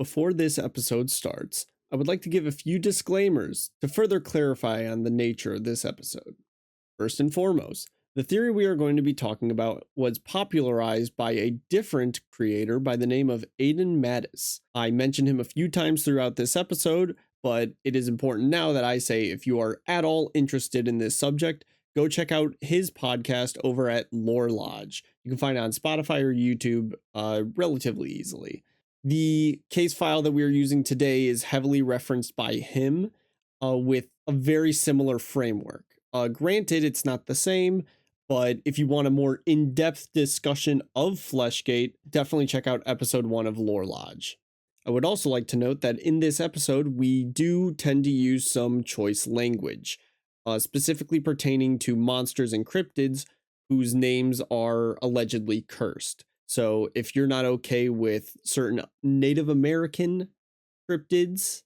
Before this episode starts, I would like to give a few disclaimers to further clarify on the nature of this episode. First and foremost, the theory we are going to be talking about was popularized by a different creator by the name of Aidan Mattis. I mentioned him a few times throughout this episode, but it is important now that I say if you are at all interested in this subject, go check out his podcast over at Lore Lodge. You can find it on Spotify or YouTube relatively easily. The case file that we are using today is heavily referenced by him with a very similar framework. Granted, it's not the same, but if you want a more in-depth discussion of Fleshgait, definitely check out episode 1 of Lore Lodge. I would also like to note that in this episode, we do tend to use some choice language, specifically pertaining to monsters and cryptids whose names are allegedly cursed. So if you're not okay with certain Native American cryptids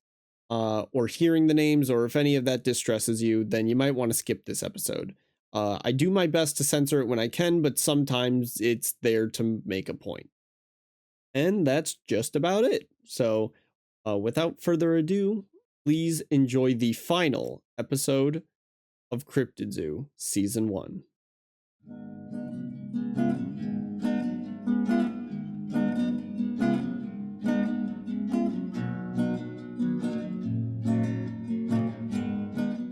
or hearing the names, or if any of that distresses you, then you might want to skip this episode. I do my best to censor it when I can, but sometimes it's there to make a point. And that's just about it. So without further ado, please enjoy the final episode of Cryptid Zoo Season 1.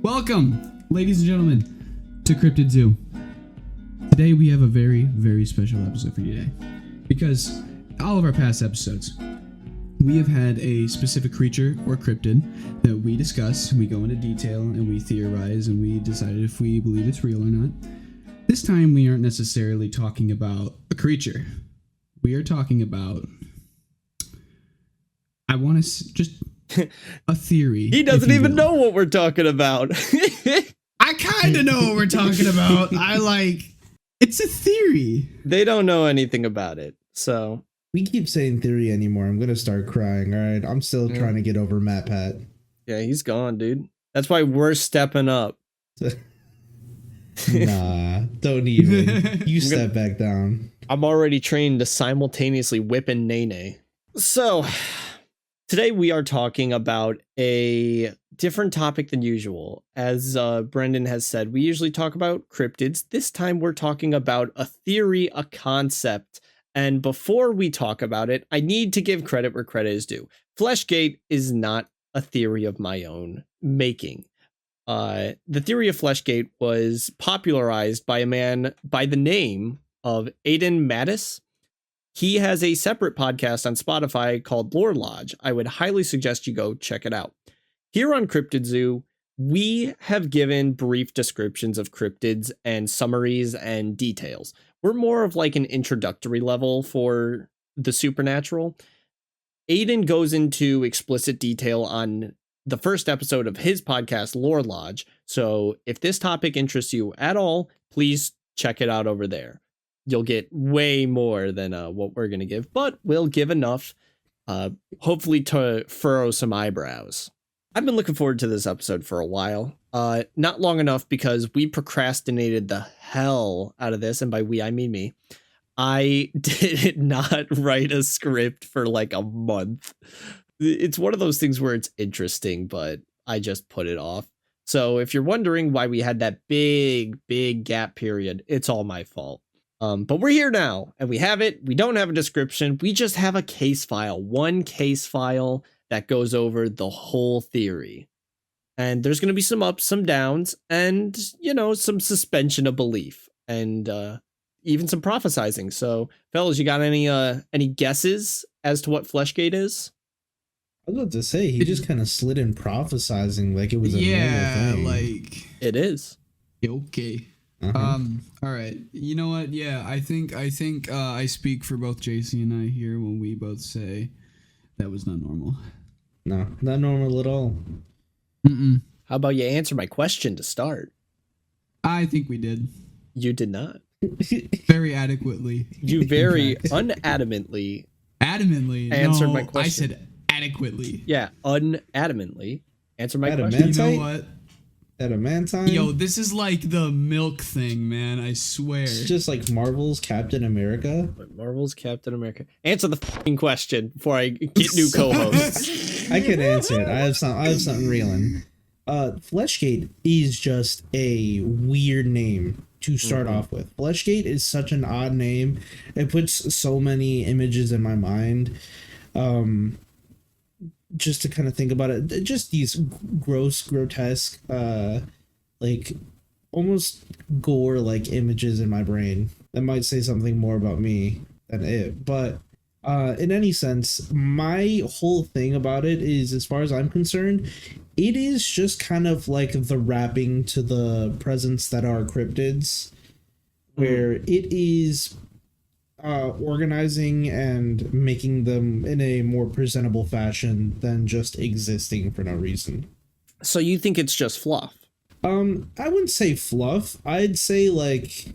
Welcome, ladies and gentlemen, to Cryptid Zoo. Today we have a very, very special episode for you today. Because all of our past episodes, we have had a specific creature or cryptid that we discuss, we go into detail, and we theorize, and we decide if we believe it's real or not. This time we aren't necessarily talking about a creature. We are talking about, I want to just a theory. He doesn't even know what we're talking about. I kind of know what we're talking about. It's a theory. They don't know anything about it, so. We keep saying theory anymore. I'm going to start crying, all right? I'm still trying to get over Matt Pat. Yeah, he's gone, dude. That's why we're stepping up. Nah, don't even. You step back down. I'm already trained to simultaneously whip and nay-nay. So, today we are talking about a different topic than usual. As Brendan has said, we usually talk about cryptids. This time we're talking about a theory, a concept. And before we talk about it, I need to give credit where credit is due. Fleshgait is not a theory of my own making. The theory of Fleshgait was popularized by a man by the name of Aidan Mattis. He has a separate podcast on Spotify called Lore Lodge. I would highly suggest you go check it out. Here on Cryptid Zoo, we have given brief descriptions of cryptids and summaries and details. We're more of like an introductory level for the supernatural. Aidan goes into explicit detail on the first episode of his podcast, Lore Lodge. So if this topic interests you at all, please check it out over there. You'll get way more than what we're going to give, but we'll give enough, hopefully to furrow some eyebrows. I've been looking forward to this episode for a while. Not long enough because we procrastinated the hell out of this. And by we, I mean me. I did not write a script for like a month. It's one of those things where it's interesting, but I just put it off. So if you're wondering why we had that big gap period, it's all my fault. But we're here now and we have it. We don't have a description. We just have a case file, one case file that goes over the whole theory. And there's going to be some ups, some downs, and, some suspension of belief, and even some prophesizing. So, fellas, you got any guesses as to what Fleshgait is? I was about to say, he just kind of slid in prophesizing like it was a normal thing. Like it is. Okay. All right. You know what? Yeah, I think I speak for both JC and I here when we both say that was not normal. No, not normal at all. Mm-mm. How about you answer my question to start? I think we did. You did not. Very adequately. You very unadamantly answered my question. I said adequately. Yeah, unadamantly answered my question. You know what? Adamantine. Yo, this is like the milk thing, man. I swear. It's just like Marvel's Captain America. Marvel's Captain America. Answer the fucking question before I get new co-hosts. I can answer it. I have something reeling. Fleshgait is just a weird name to start off with. Fleshgait is such an odd name. It puts so many images in my mind. Just to kind of think about it, just these gross, grotesque, like almost gore like images in my brain that might say something more about me than it. But in any sense, my whole thing about it is, as far as I'm concerned, it is just kind of like the wrapping to the presents that are cryptids, where it is organizing and making them in a more presentable fashion than just existing for no reason. So you think it's just fluff? I wouldn't say fluff. I'd say like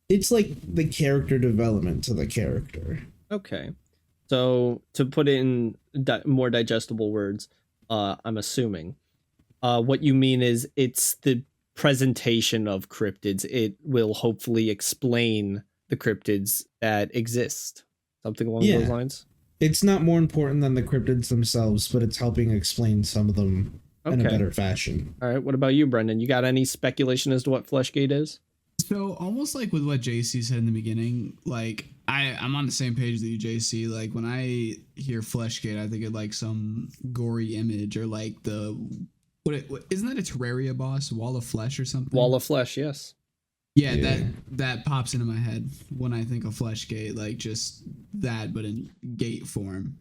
it's like the character development to the character. Okay. So to put it in more digestible words, I'm assuming what you mean is it's the presentation of cryptids. It will hopefully explain the cryptids that exist. Something along those lines? It's not more important than the cryptids themselves, but it's helping explain some of them in a better fashion. All right, what about you, Brendan? You got any speculation as to what Fleshgait is? So almost like with what JC said in the beginning, like I'm on the same page with you, JC. Like when I hear Fleshgait, I think of like some gory image or like the what isn't that a Terraria boss, Wall of Flesh or something? Wall of Flesh, yes. Yeah, that pops into my head when I think of Fleshgait, like just that, but in gate form.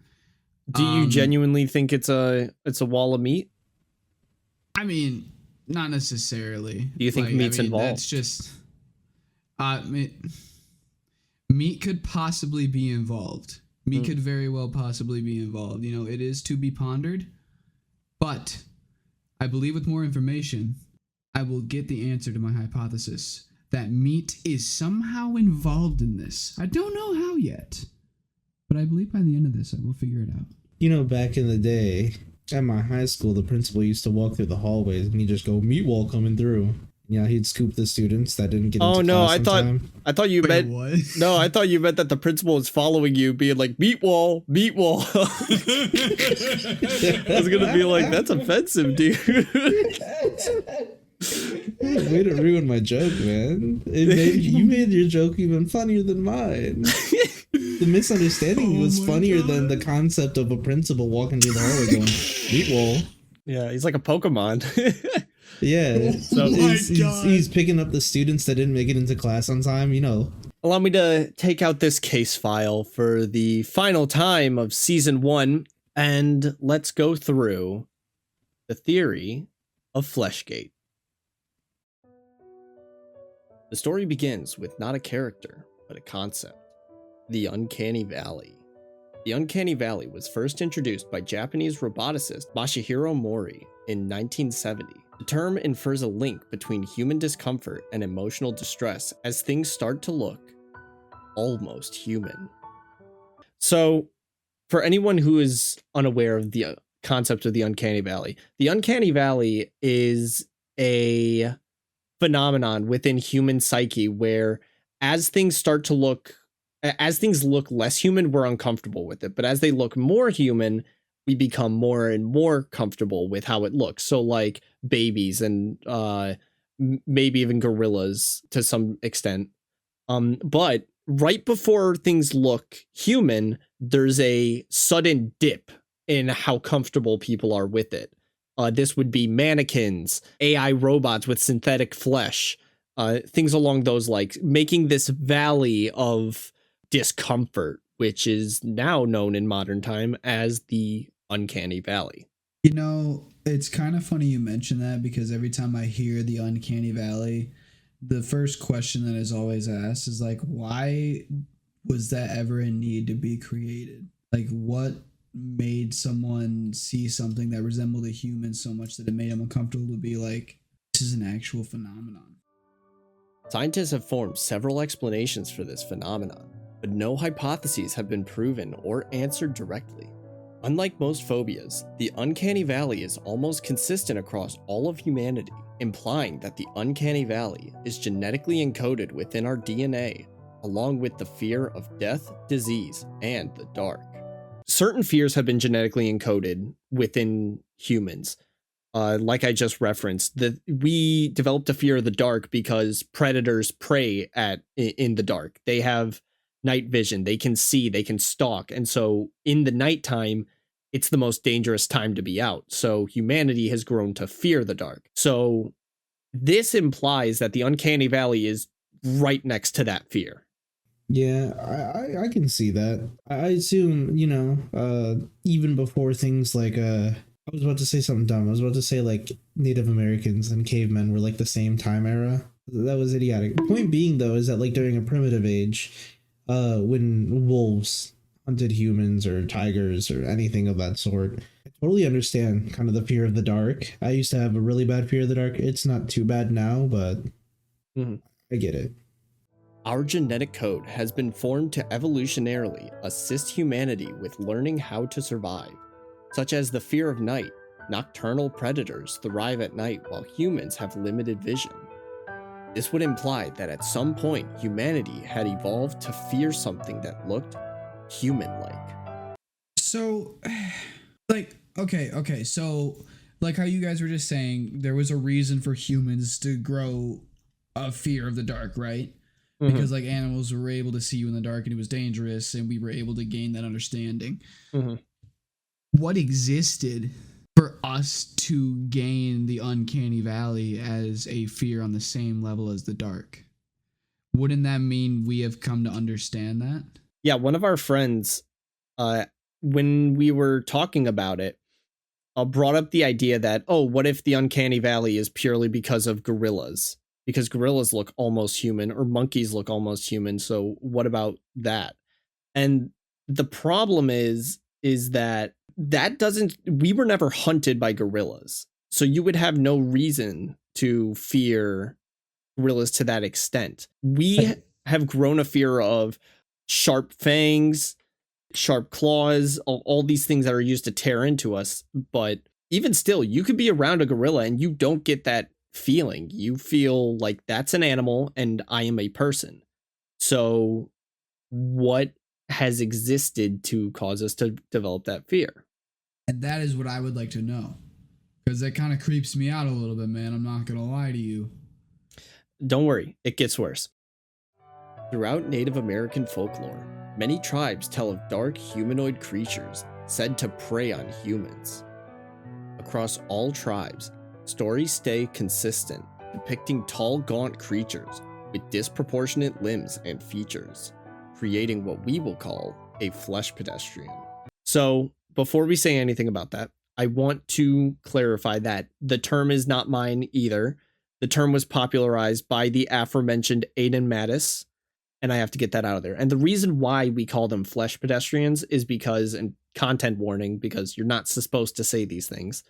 Do you genuinely think it's a wall of meat? I mean, not necessarily. Do you think meat's involved? That's just meat could possibly be involved. Meat could very well possibly be involved. You know, it is to be pondered, but I believe with more information, I will get the answer to my hypothesis that meat is somehow involved in this. I don't know how yet, but I believe by the end of this, I will figure it out. You know, back in the day, at my high school, the principal used to walk through the hallways and he'd just go, meat wall coming through. Yeah, he'd scoop the students that didn't get into class on time. I thought you meant what? No, I thought you meant that the principal was following you, being like meat wall. I was gonna be like, that's offensive, dude. Way to ruin my joke, man. You made your joke even funnier than mine. The misunderstanding was funnier than the concept of a principal walking through the hallway going, meat wall. Yeah, he's like a Pokemon. Yeah, so he's picking up the students that didn't make it into class on time, you know. Allow me to take out this case file for the final time of season 1, and let's go through the theory of Fleshgait. The story begins with not a character, but a concept: the Uncanny Valley. The Uncanny Valley was first introduced by Japanese roboticist Masahiro Mori in 1970. The term infers a link between human discomfort and emotional distress as things start to look almost human. So, for anyone who is unaware of the concept of the Uncanny Valley is a phenomenon within human psyche where as things look less human, we're uncomfortable with it. But as they look more human, we become more and more comfortable with how it looks. So like babies and maybe even gorillas to some extent. But right before things look human, there's a sudden dip in how comfortable people are with it. This would be mannequins, AI robots with synthetic flesh, things along those lines, making this valley of discomfort, which is now known in modern time as the Uncanny Valley. You know, it's kind of funny you mention that, because every time I hear the Uncanny Valley, the first question that is always asked is like, why was that ever a need to be created? Like, what made someone see something that resembled a human so much that it made them uncomfortable to be like, this is an actual phenomenon? Scientists have formed several explanations for this phenomenon, but no hypotheses have been proven or answered directly. Unlike most phobias, the Uncanny Valley is almost consistent across all of humanity. implying that the uncanny valley is genetically encoded within our DNA, along with the fear of death, disease, and the dark. Certain fears have been genetically encoded within humans. Like I just referenced, we developed a fear of the dark because predators prey in the dark. They have night vision, they can see, they can stalk, and so in the nighttime, it's the most dangerous time to be out. So humanity has grown to fear the dark. So this implies that the uncanny valley is right next to that fear. Yeah, I can see that. I assume, even before things like I was about to say something dumb. I was about to say like Native Americans and cavemen were like the same time era. That was idiotic. Point being though is that like during a primitive age, when wolves hunted humans or tigers or anything of that sort, I totally understand kind of the fear of the dark. I used to have a really bad fear of the dark. It's not too bad now, but I get it. Our genetic code has been formed to evolutionarily assist humanity with learning how to survive, such as the fear of night. Nocturnal predators thrive at night while humans have limited vision. This would imply that at some point humanity had evolved to fear something that looked human-like. So, okay, so like how you guys were just saying, there was a reason for humans to grow a fear of the dark, right? Because like animals were able to see you in the dark and it was dangerous, and we were able to gain that understanding. What existed for us to gain the uncanny valley as a fear on the same level as the dark? Wouldn't that mean we have come to understand that? Yeah, one of our friends, when we were talking about it, brought up the idea that, oh, what if the uncanny valley is purely because of gorillas? Because gorillas look almost human, or monkeys look almost human, so what about that? And the problem is that we were never hunted by gorillas. So you would have no reason to fear gorillas to that extent. We have grown a fear of sharp fangs, sharp claws, all these things that are used to tear into us. But even still, you could be around a gorilla and you don't get that feeling. You feel like that's an animal and I am a person. So what has existed to cause us to develop that fear? And that is what I would like to know. Because that kind of creeps me out a little bit, man. I'm not going to lie to you. Don't worry, it gets worse. Throughout Native American folklore, many tribes tell of dark humanoid creatures said to prey on humans. Across all tribes, stories stay consistent, depicting tall, gaunt creatures with disproportionate limbs and features, creating what we will call a flesh pedestrian. So, before we say anything about that, I want to clarify that the term is not mine either. The term was popularized by the aforementioned Aidan Mattis, and I have to get that out of there. And the reason why we call them flesh pedestrians is because, and content warning, because you're not supposed to say these things.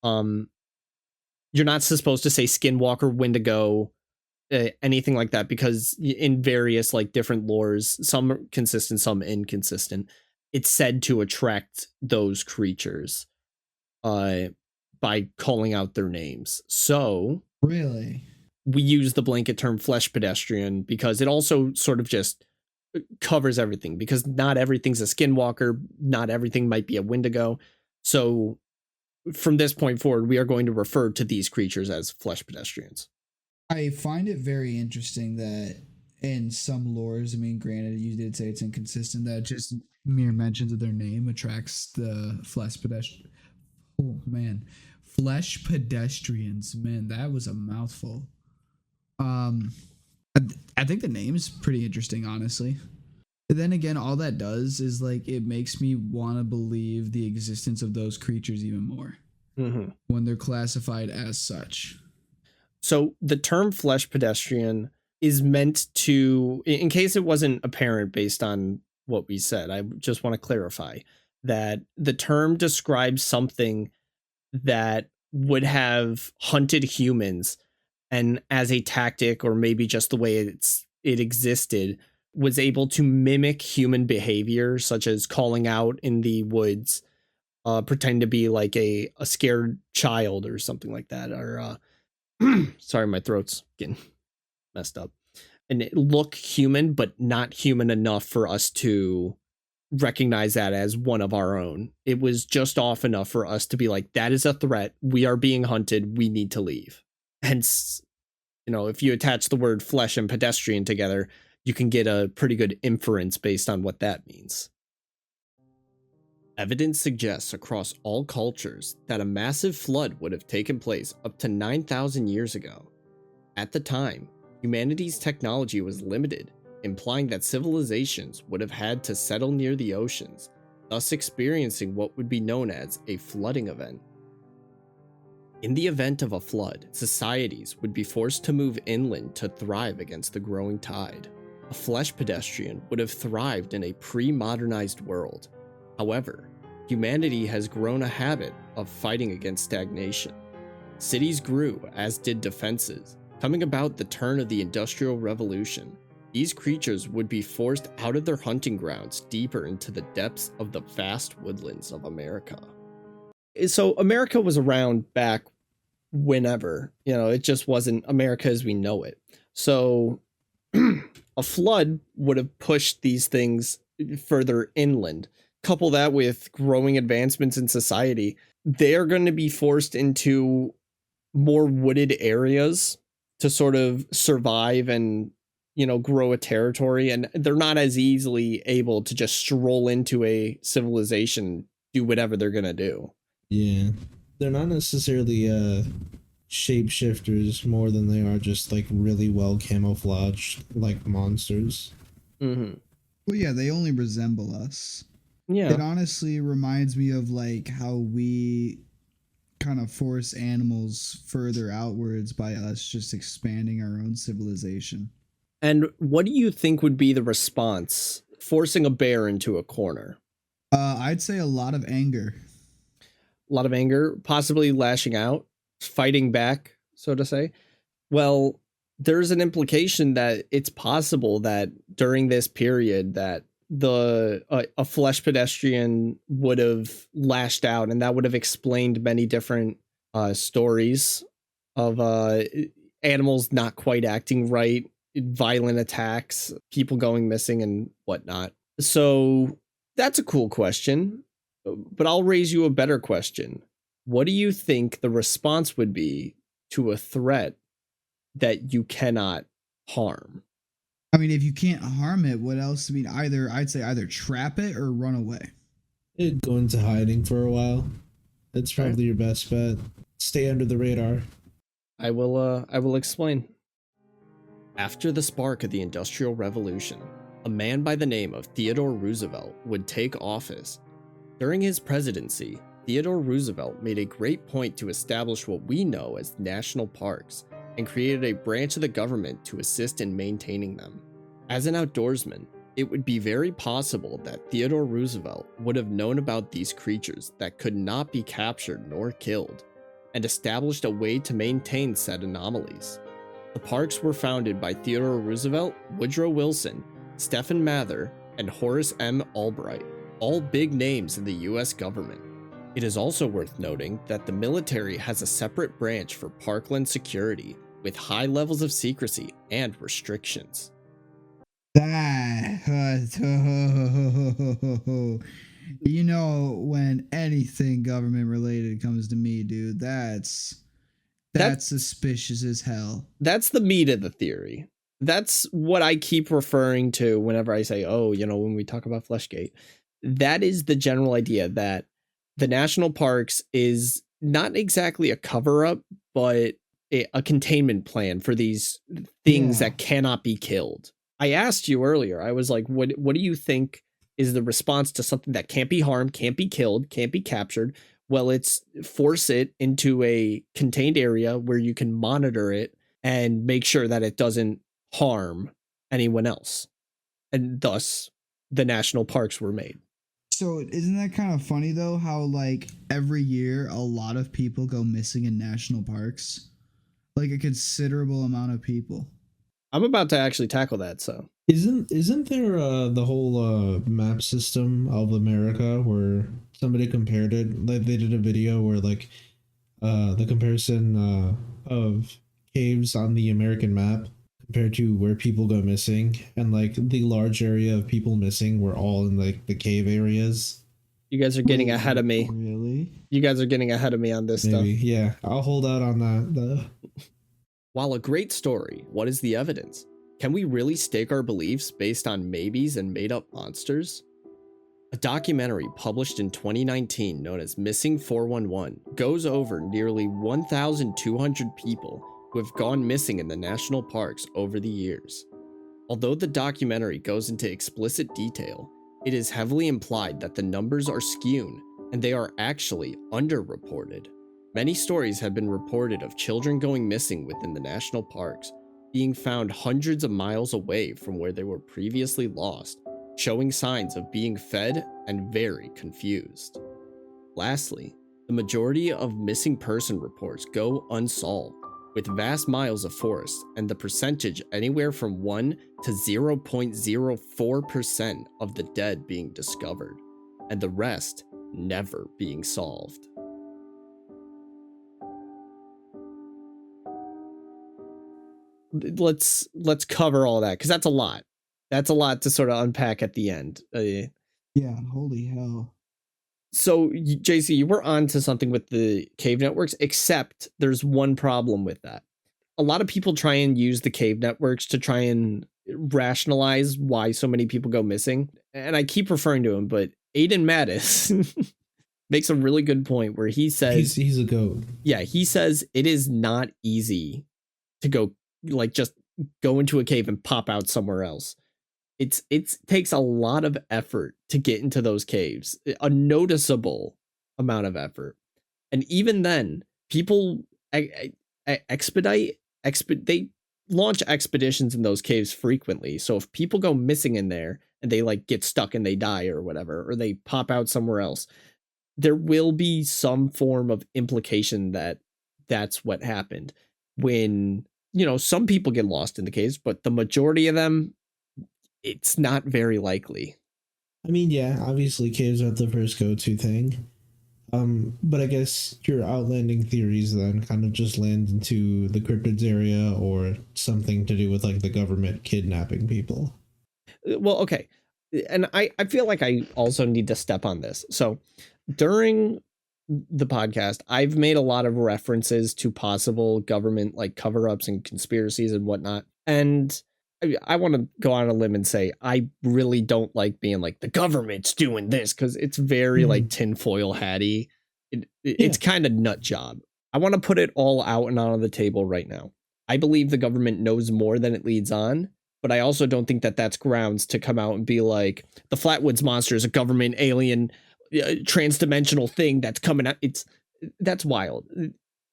You're not supposed to say skinwalker, wendigo, anything like that, because in various like different lores, some are consistent, some inconsistent, it's said to attract those creatures by calling out their names. So really, we use the blanket term flesh pedestrian because it also sort of just covers everything, because not everything's a skinwalker, not everything might be a wendigo. So from this point forward, we are going to refer to these creatures as flesh pedestrians. I find it very interesting that in some lores, I mean, granted, you did say it's inconsistent, that just mere mentions of their name attracts the flesh pedestrian. Oh, man. Flesh pedestrians. Man, that was a mouthful. I think the name is pretty interesting, honestly. But then again, all that does is like it makes me want to believe the existence of those creatures even more when they're classified as such. So the term flesh pedestrian is meant to, in case it wasn't apparent based on what we said, I just want to clarify that the term describes something that would have hunted humans, and as a tactic, or maybe just the way it existed, was able to mimic human behavior, such as calling out in the woods, pretending to be like a scared child or something like that, or sorry, my throat's getting messed up. And it look human, but not human enough for us to recognize that as one of our own. It was just off enough for us to be like, that is a threat. We are being hunted. We need to leave. Hence, if you attach the word flesh and pedestrian together, you can get a pretty good inference based on what that means. Evidence suggests across all cultures that a massive flood would have taken place up to 9,000 years ago. At the time, humanity's technology was limited, implying that civilizations would have had to settle near the oceans, thus experiencing what would be known as a flooding event. In the event of a flood, societies would be forced to move inland to thrive against the growing tide. A flesh pedestrian would have thrived in a pre-modernized world. However, humanity has grown a habit of fighting against stagnation. Cities grew, as did defenses. Coming about the turn of the Industrial Revolution, these creatures would be forced out of their hunting grounds deeper into the depths of the vast woodlands of America. So America was around back whenever, it just wasn't America as we know it. So a flood would have pushed these things further inland. Couple that with growing advancements in society, they're going to be forced into more wooded areas to sort of survive and, grow a territory. And they're not as easily able to just stroll into a civilization, do whatever they're going to do. Yeah. They're not necessarily shapeshifters more than they are just like really well camouflaged like monsters. Mm-hmm. Well, yeah, they only resemble us. Yeah. It honestly reminds me of like how we kind of force animals further outwards by us just expanding our own civilization. And what do you think would be the response forcing a bear into a corner? I'd say a lot of anger. A lot of anger, possibly lashing out, fighting back, so to say. Well, there's an implication that it's possible that during this period that a flesh pedestrian would have lashed out, and that would have explained many different stories of animals not quite acting right, violent attacks, people going missing and whatnot. So that's a cool question, but I'll raise you a better question. What do you think the response would be to a threat that you cannot harm? I mean, if you can't harm it, what else? I mean, I'd say either trap it or run away. It'd go into hiding for a while. That's probably your best bet. Stay under the radar. I will explain. After the spark of the Industrial Revolution, a man by the name of Theodore Roosevelt would take office. During his presidency, Theodore Roosevelt made a great point to establish what we know as national parks and created a branch of the government to assist in maintaining them. As an outdoorsman, it would be very possible that Theodore Roosevelt would have known about these creatures that could not be captured nor killed, and established a way to maintain said anomalies. The parks were founded by Theodore Roosevelt, Woodrow Wilson, Stephen Mather, and Horace M. Albright, all big names in the US government. It is also worth noting that the military has a separate branch for parkland security with high levels of secrecy and restrictions. When anything government related comes to me, dude, that's suspicious as hell. That's the meat of the theory. That's what I keep referring to whenever I say, when we talk about Fleshgait. That is the general idea that the national parks is not exactly a cover-up, but a containment plan for these things that cannot be killed. I asked you earlier, I was like, what do you think is the response to something that can't be harmed, can't be killed, can't be captured? Well, it's force it into a contained area where you can monitor it and make sure that it doesn't harm anyone else. And thus, the national parks were made. So isn't that kind of funny though, how like every year a lot of people go missing in national parks? Like a considerable amount of people. I'm about to actually tackle that, so. Isn't there the whole map system of America where somebody compared it? Like they did a video where like the comparison of caves on the American map compared to where people go missing, and like the large area of people missing were all in like the cave areas. You guys are getting ahead of me. Really? You guys are getting ahead of me on this Maybe, stuff. yeah. I'll hold out on that though. While a great story, what is the evidence? Can we really stake our beliefs based on maybes and made-up monsters? A documentary published in 2019 known as Missing 411 goes over nearly 1,200 people who have gone missing in the national parks over the years. Although the documentary goes into explicit detail, it is heavily implied that the numbers are skewed and they are actually underreported. Many stories have been reported of children going missing within the national parks, being found hundreds of miles away from where they were previously lost, showing signs of being fed and very confused. Lastly, the majority of missing person reports go unsolved, with vast miles of forest and the percentage anywhere from 1 to 0.04% of the dead being discovered, and the rest never being solved. Let's cover all that, because that's a lot. That's a lot to sort of unpack at the end. Yeah, holy hell. So, JC, you were on to something with the cave networks, except there's one problem with that. A lot of people try and use the cave networks to try and rationalize why so many people go missing. And I keep referring to him, but Aiden Mattis makes a really good point where he says He's a goat. Yeah, he says it is not easy to go, like, just go into a cave and pop out somewhere else. It takes a lot of effort to get into those caves, a noticeable amount of effort. And even then, people they launch expeditions in those caves frequently. So if people go missing in there and they like get stuck and they die or whatever, or they pop out somewhere else, there will be some form of implication that that's what happened. When, some people get lost in the caves, but the majority of them, it's not very likely. I mean, yeah, obviously caves aren't the first go-to thing. But I guess your outlanding theories then kind of just land into the cryptids area or something to do with like the government kidnapping people. Well, okay. And I feel like I also need to step on this. So during the podcast, I've made a lot of references to possible government like cover-ups and conspiracies and whatnot. And I want to go on a limb and say I really don't like being like the government's doing this, because it's very like tinfoil hatty. It's kind of nut job. I want to put it all out and on the table right now. I believe the government knows more than it leads on, but I also don't think that that's grounds to come out and be like the Flatwoods Monster is a government alien transdimensional thing that's coming out. That's wild.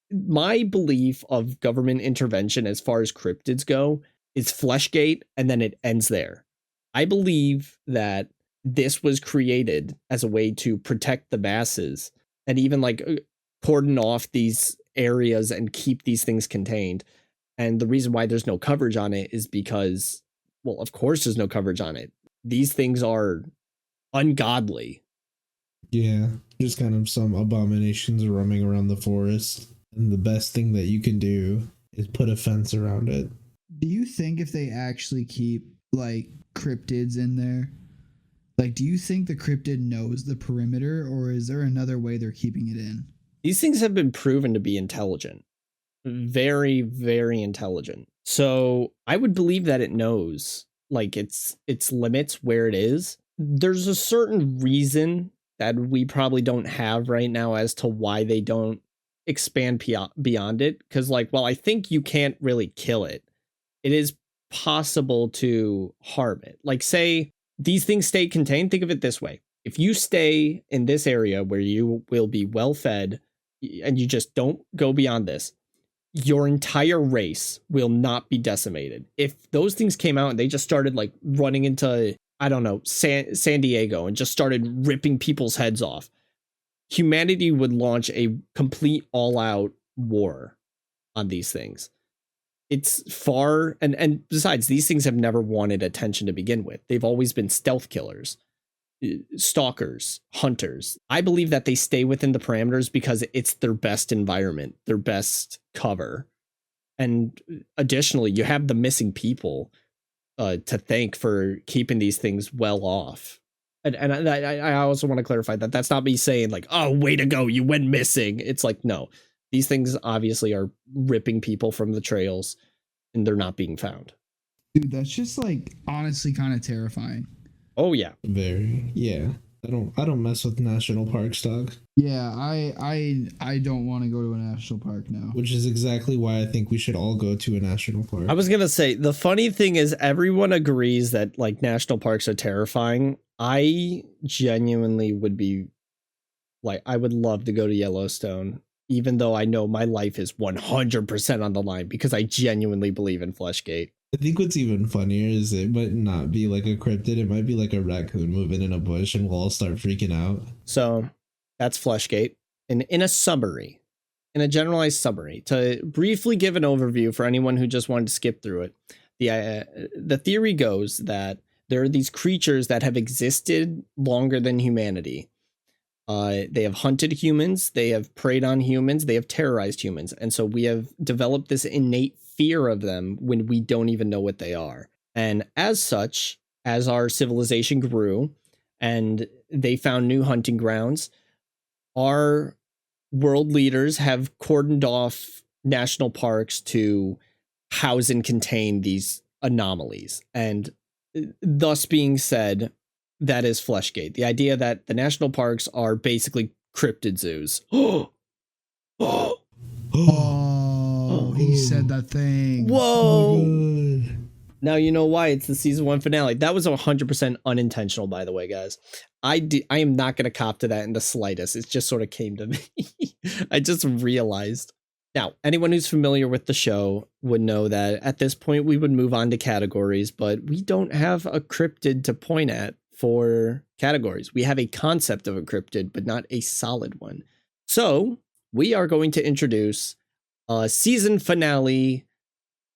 My belief of government intervention as far as cryptids go is Fleshgait, and then it ends there. I believe that this was created as a way to protect the masses and even like cordon off these areas and keep these things contained. And the reason why there's no coverage on it is because, well, of course there's no coverage on it. These things are ungodly. Yeah, just kind of some abominations roaming around the forest. And the best thing that you can do is put a fence around it. Do you think if they actually keep like cryptids in there, like, do you think the cryptid knows the perimeter, or is there another way they're keeping it in? These things have been proven to be intelligent. Very, very intelligent. So I would believe that it knows like its limits, where it is. There's a certain reason that we probably don't have right now as to why they don't expand beyond it. Because like, well, I think you can't really kill it. It is possible to harm it. Like, say these things stay contained. Think of it this way. If you stay in this area where you will be well fed and you just don't go beyond this, your entire race will not be decimated. If those things came out and they just started like running into, I don't know, San Diego and just started ripping people's heads off, humanity would launch a complete all-out war on these things. It's far, and besides, these things have never wanted attention to begin with. They've always been stealth killers, stalkers, hunters. I believe that they stay within the parameters because it's their best environment, their best cover. And additionally, you have the missing people to thank for keeping these things well off. And I also want to clarify that that's not me saying like, oh, way to go, you went missing. It's like, no, these things obviously are ripping people from the trails and they're not being found. Dude, that's just like honestly kind of terrifying. Oh yeah. Very. Yeah. I don't mess with national parks, dog. Yeah, I don't want to go to a national park now. Which is exactly why I think we should all go to a national park. I was gonna say, the funny thing is everyone agrees that like national parks are terrifying. I genuinely would be like, I would love to go to Yellowstone, even though I know my life is 100% on the line because I genuinely believe in Fleshgait. I think what's even funnier is it might not be like a cryptid. It might be like a raccoon moving in a bush and we'll all start freaking out. So that's Fleshgait. And in a summary, in a generalized summary, to briefly give an overview for anyone who just wanted to skip through it, the theory goes that there are these creatures that have existed longer than humanity. They have hunted humans, they have preyed on humans, they have terrorized humans. And so we have developed this innate fear of them when we don't even know what they are. And as such, as our civilization grew and they found new hunting grounds, our world leaders have cordoned off national parks to house and contain these anomalies. And thus being said, that is Fleshgait. The idea that the national parks are basically cryptid zoos. Oh, he said that thing. Whoa. Oh, Now you know why it's the season 1 finale. That was 100% unintentional, by the way, guys. I am not going to cop to that in the slightest. It just sort of came to me. I just realized. Now, anyone who's familiar with the show would know that at this point we would move on to categories, but we don't have a cryptid to point at for categories. We have a concept of a cryptid, but not a solid one. So we are going to introduce a season finale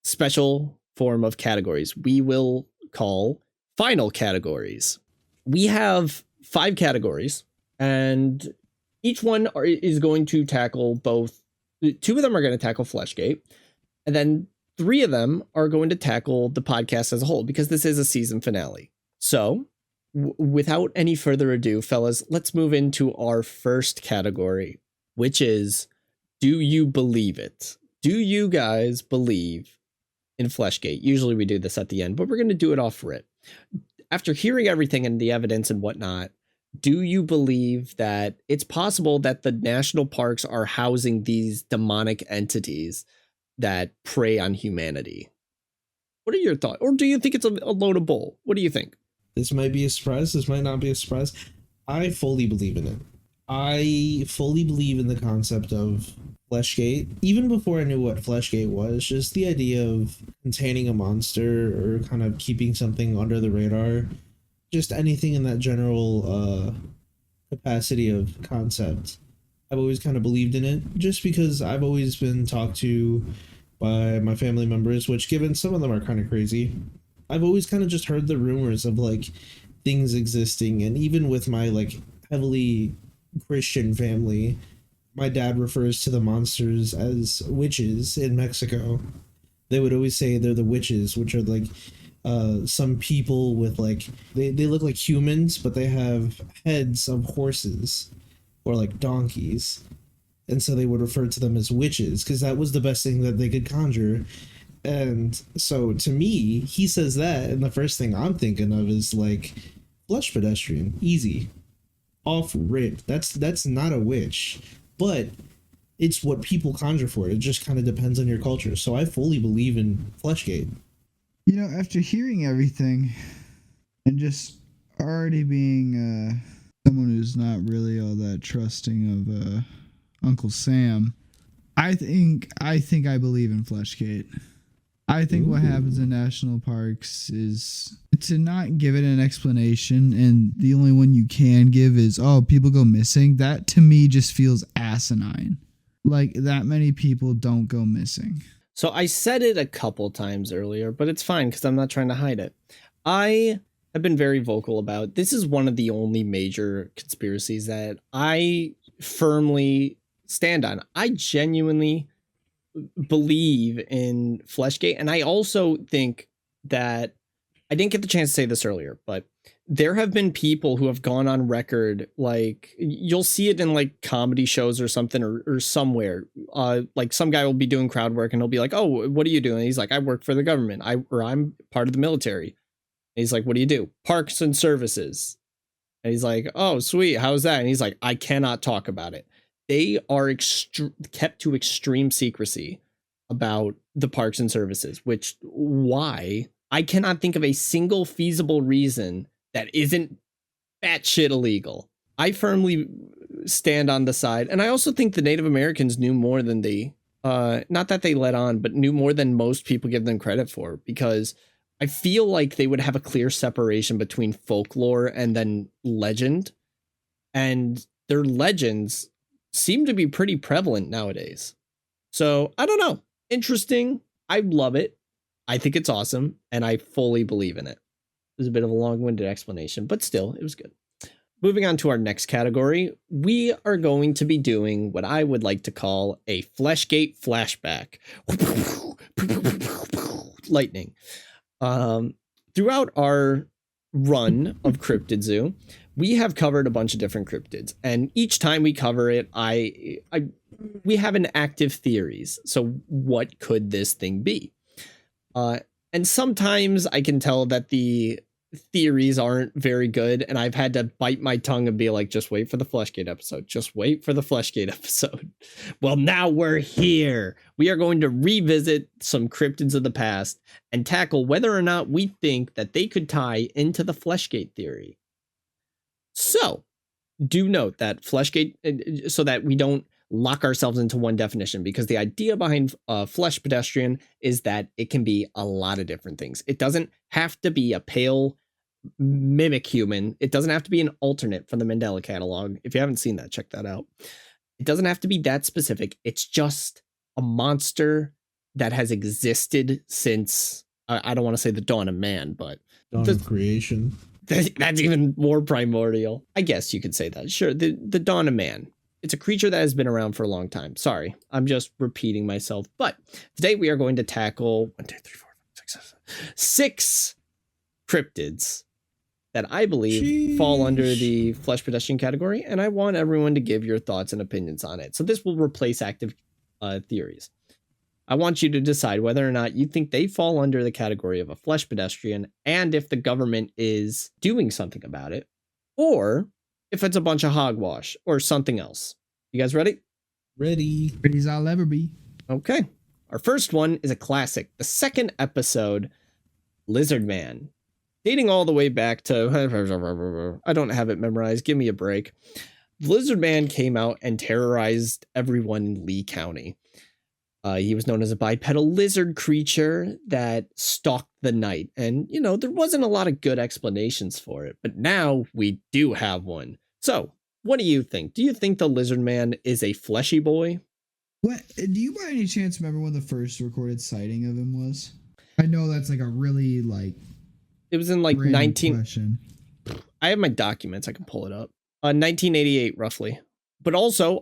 special form of categories we will call final categories. We have 5 categories, and each one is going to tackle both. 2 of them are going to tackle Fleshgait, and then 3 of them are going to tackle the podcast as a whole, because this is a season finale. So without any further ado, fellas, let's move into our first category, which is, do you believe it? Do you guys believe in Fleshgait? Usually we do this at the end, but we're going to do it off rip. After hearing everything and the evidence and whatnot, do you believe that it's possible that the national parks are housing these demonic entities that prey on humanity? What are your thoughts? Or do you think it's a load of bull? What do you think? this might be a surprise. This might not be a surprise. I fully believe in it. I fully believe in the concept of Fleshgait. Even before I knew what Fleshgait was, just the idea of containing a monster or kind of keeping something under the radar, just anything in that general capacity of concept. I've always kind of believed in it, just because I've always been talked to by my family members, which, given some of them are kind of crazy, I've always kind of just heard the rumors of like things existing. And even with my like heavily Christian family, my dad refers to the monsters as witches in Mexico. They would always say they're the witches, which are like some people with like they look like humans, but they have heads of horses or like donkeys, and so they would refer to them as witches because that was the best thing that they could conjure. And so to me, he says that, and the first thing I'm thinking of is like flesh pedestrian, easy, off rip. That's not a witch, but it's what people conjure for. It just kind of depends on your culture. So I fully believe in Fleshgait. You know, after hearing everything and just already being someone who's not really all that trusting of Uncle Sam, I think I believe in Fleshgait. I think what happens in national parks is to not give it an explanation, and the only one you can give is, oh, people go missing. That to me just feels asinine. Like, that many people don't go missing. So I said it a couple times earlier, but it's fine because I'm not trying to hide it. I have been very vocal about this. Is one of the only major conspiracies that I firmly stand on. I genuinely believe in Fleshgate, and I also think that I didn't get the chance to say this earlier, but there have been people who have gone on record, like you'll see it in like comedy shows or something, or somewhere. Like some guy will be doing crowd work and he'll be like, "Oh, what are you doing?" And he's like, "I work for the government. I'm part of the military." And he's like, "What do you do?" "Parks and services." And he's like, "Oh, sweet. How's that?" And he's like, "I cannot talk about it." They are kept to extreme secrecy about the parks and services, which why? I cannot think of a single feasible reason that isn't batshit illegal. I firmly stand on the side, and I also think the Native Americans knew more than not that they let on, but knew more than most people give them credit for, because I feel like they would have a clear separation between folklore and then legend, and their legends seem to be pretty prevalent nowadays. So I don't know. Interesting. I love it. I think it's awesome, and I fully believe in it. It was a bit of a long-winded explanation, but still, it was good. Moving on to our next category, we are going to be doing what I would like to call a Fleshgate flashback. Lightning. Throughout our run of Cryptid Zoo, we have covered a bunch of different cryptids, and each time we cover it, we have an active theories. So what could this thing be? And sometimes I can tell that the theories aren't very good, and I've had to bite my tongue and be like, just wait for the Fleshgate episode. Just wait for the Fleshgate episode. Well, now we're here. We are going to revisit some cryptids of the past and tackle whether or not we think that they could tie into the Fleshgate theory. So, do note that Fleshgate, so that we don't lock ourselves into one definition, because the idea behind flesh pedestrian is that it can be a lot of different things. It doesn't have to be a pale mimic human. It doesn't have to be an alternate from the Mandela catalog. If you haven't seen that, check that out. It doesn't have to be that specific. It's just a monster that has existed since, I don't want to say the dawn of man, but Dawn of creation. That's even more primordial. I guess you could say that. Sure, the dawn of man. It's a creature that has been around for a long time. Sorry, I'm just repeating myself. But today we are going to tackle 6 cryptids that I believe fall under the flesh pedestrian category, and I want everyone to give your thoughts and opinions on it. So this will replace active theories. I want you to decide whether or not you think they fall under the category of a flesh pedestrian, and if the government is doing something about it, or if it's a bunch of hogwash or something else. You guys ready? Ready. Ready as I'll ever be. Okay. Our first one is a classic. The second episode, Lizard Man. Dating all the way back to, I don't have it memorized. Give me a break. Lizard Man came out and terrorized everyone in Lee County. He was known as a bipedal lizard creature that stalked the night. And, you know, there wasn't a lot of good explanations for it. But now we do have one. So, what do you think? Do you think the Lizard Man is a fleshy boy? What? Do you by any chance remember when the first recorded sighting of him was? I know that's like a really, like... It was in like 19... question. I have my documents. I can pull it up. 1988, roughly. But also...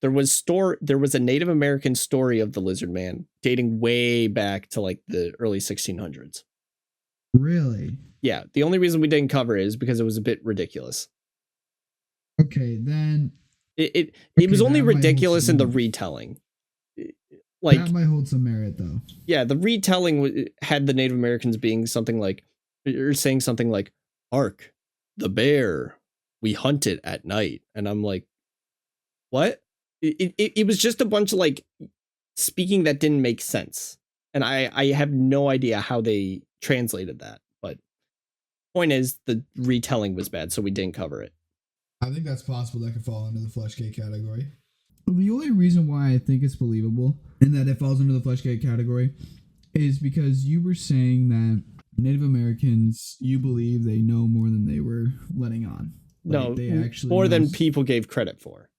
There was a Native American story of the Lizard Man dating way back to like the early 1600s. Really? Yeah. The only reason we didn't cover it is because it was a bit ridiculous. Okay, then It was only ridiculous in the retelling. Like, that might hold some merit, though. Yeah, the retelling had the Native Americans being something like, or saying something like, "Hark, the bear, we hunt it at night," and I'm like, what? It was just a bunch of like speaking that didn't make sense, and I have no idea how they translated that. But point is, the retelling was bad, so we didn't cover it. I think that's possible. That could fall under the Fleshgate category. The only reason why I think it's believable and that it falls under the Fleshgate category is because you were saying that Native Americans, you believe they know more than they were letting on. Like, No, they actually more than people gave credit for.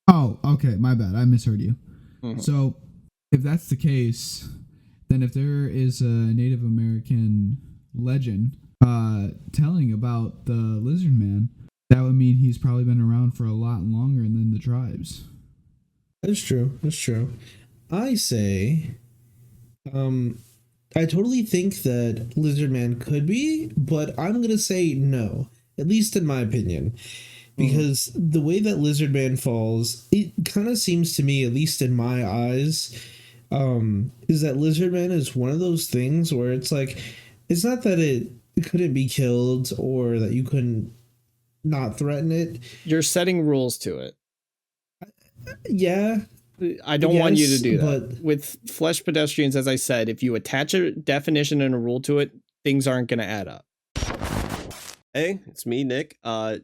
Oh, okay, my bad. I misheard you. Mm-hmm. So, if that's the case, then if there is a Native American legend telling about the Lizard Man, that would mean he's probably been around for a lot longer than the tribes. That's true. That's true. I say, um, I totally think that Lizard Man could be, but I'm gonna say no, at least in my opinion, Mhm. because the way that Lizard Man falls, it kind of seems to me, at least in my eyes, is that Lizard Man is one of those things where it's like, it's not that it couldn't be killed or that you couldn't not threaten it. You're setting rules to it. Yeah, I I don't want you to guess, do that. but With flesh pedestrians, as I said, if you attach a definition and a rule to it, things aren't going to add up. Hey, it's me, Nick.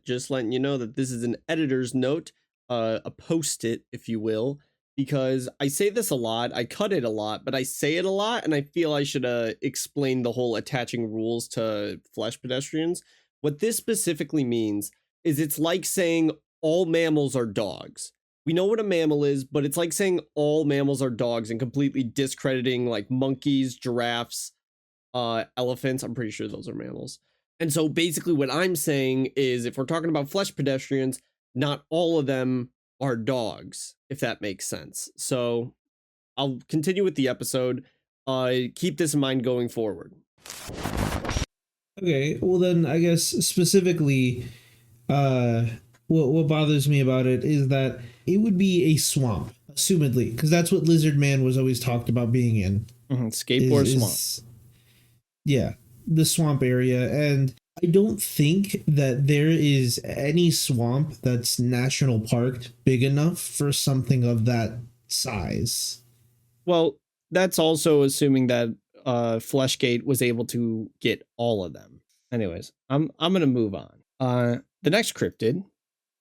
Just letting you know that this is an editor's note, a post-it, if you will, because I say this a lot, I cut it a lot, but I say it a lot, and I feel I should explain the whole attaching rules to flesh pedestrians. What this specifically means is it's like saying all mammals are dogs. We know what a mammal is, but it's like saying all mammals are dogs and completely discrediting like monkeys, giraffes, elephants. I'm pretty sure those are mammals. And so basically what I'm saying is if we're talking about flesh pedestrians, not all of them are dogs, if that makes sense. So I'll continue with the episode. Keep this in mind going forward. okay. Well, then I guess specifically, uh, what bothers me about it is that it would be a swamp, assumedly, because that's what Lizard Man was always talked about being in. Skateboard swamp. Yeah, the swamp area, and I don't think that there is any swamp that's national parked big enough for something of that size. Well, that's also assuming that Fleshgait was able to get all of them. Anyways, I'm gonna move on. The next cryptid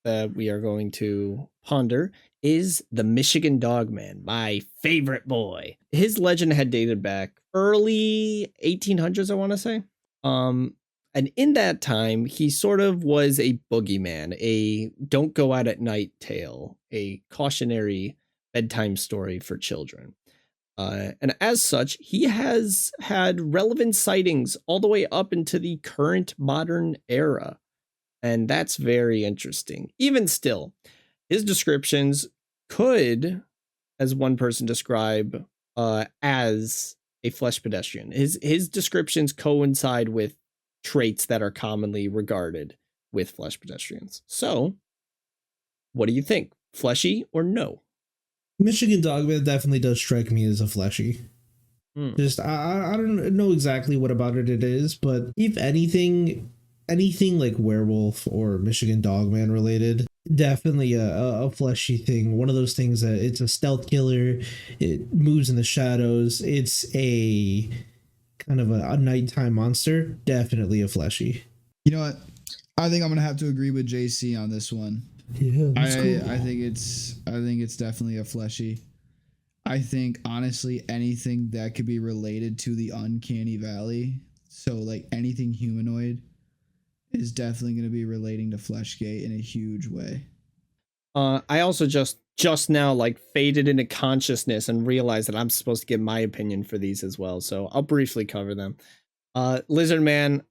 that we are going to ponder is the Michigan Dogman, my favorite boy. His legend had dated back early 1800s, I want to say. And in that time, he sort of was a boogeyman, a don't go out at night tale, a cautionary bedtime story for children. And as such, he has had relevant sightings all the way up into the current modern era. And that's very interesting. Even still, his descriptions could, as one person describe, as a flesh pedestrian. His descriptions coincide with traits that are commonly regarded with flesh pedestrians. So, what do you think? Fleshy or no? Michigan Dogman definitely does strike me as a fleshy. Hmm. Just I don't know exactly what about it is, but if anything like werewolf or Michigan Dogman related, definitely a fleshy thing. One of those things that it's a stealth killer. It moves in the shadows. It's a kind of a nighttime monster. Definitely a fleshy. You know what? I think I'm gonna have to agree with JC on this one. Yeah, I think it's definitely a fleshy. I think honestly anything that could be related to the uncanny valley, so like anything humanoid, is definitely going to be relating to Fleshgate in a huge way. I also just now like faded into consciousness and realized that I'm supposed to give my opinion for these as well. So I'll briefly cover them. Lizard Man,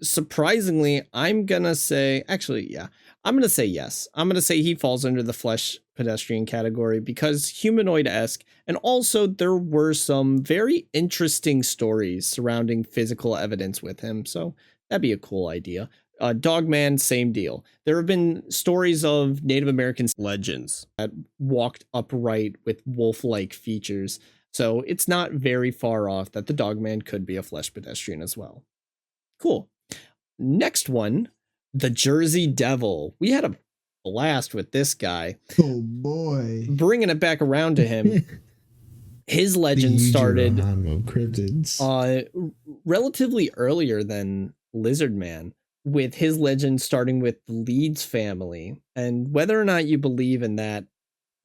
surprisingly, I'm gonna say actually, yeah, I'm gonna say yes. I'm gonna say he falls under the flesh pedestrian category because humanoid-esque, and also there were some very interesting stories surrounding physical evidence with him. So that'd be a cool idea. Dogman, same deal. There have been stories of Native American legends that walked upright with wolf-like features. So it's not very far off that the Dogman could be a flesh pedestrian as well. Cool. Next one, the Jersey Devil. We had a blast with this guy. Oh boy. Bringing it back around to him. His legend started relatively earlier than Lizard Man, with his legend starting with the Leeds family. And whether or not you believe in that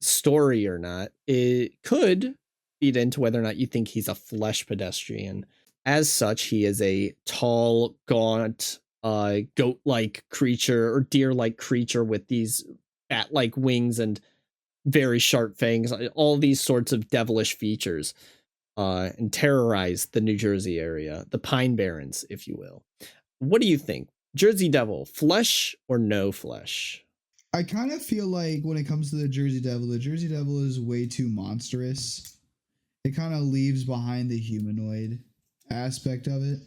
story or not, it could feed into whether or not you think he's a flesh pedestrian. As such, he is a tall, gaunt, goat-like creature or deer-like creature with these bat-like wings and very sharp fangs, all these sorts of devilish features, and terrorize the New Jersey area, the Pine Barrens, if you will. What do you think? Jersey Devil, flesh or no flesh? I kind of feel like when it comes to the Jersey Devil is way too monstrous It kind of leaves behind the humanoid aspect of it.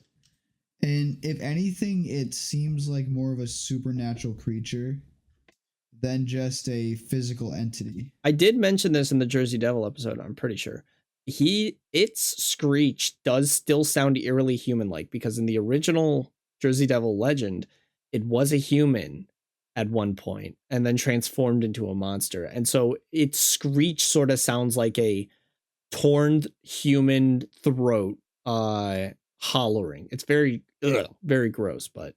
And if anything, it seems like more of a supernatural creature than just a physical entity. I did mention this in the Jersey Devil episode, I'm pretty sure. Its screech does still sound eerily human-like, because in the original Jersey Devil legend, it was a human at one point and then transformed into a monster. And so its screech sort of sounds like a torn human throat hollering. It's very very gross, but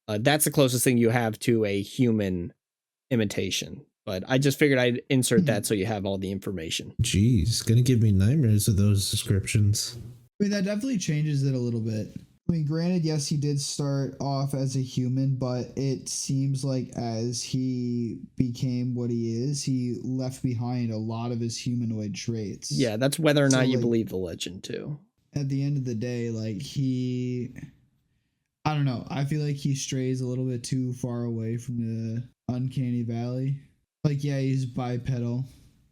that's the closest thing you have to a human imitation. But I just figured I'd insert that so you have all the information. Jeez, gonna give me nightmares of those descriptions. I mean, that definitely changes it a little bit. I mean, granted, yes, he did start off as a human, but it seems like as he became what he is, he left behind a lot of his humanoid traits. Yeah, that's whether or not you like, believe the legend too. At the end of the day, like I don't know. I feel like he strays a little bit too far away from the uncanny valley. Like, yeah, he's bipedal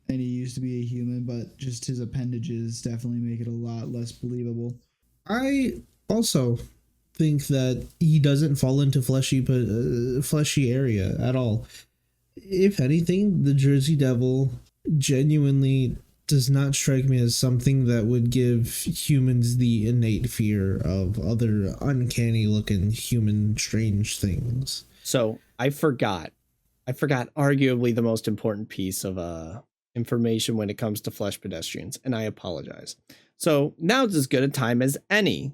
and he used to be a human, but just his appendages definitely make it a lot less believable. I also think that he doesn't fall into fleshy area at all. If anything, the Jersey Devil genuinely does not strike me as something that would give humans the innate fear of other uncanny looking human strange things. So I forgot arguably the most important piece of information when it comes to flesh pedestrians, and I apologize. So now's as good a time as any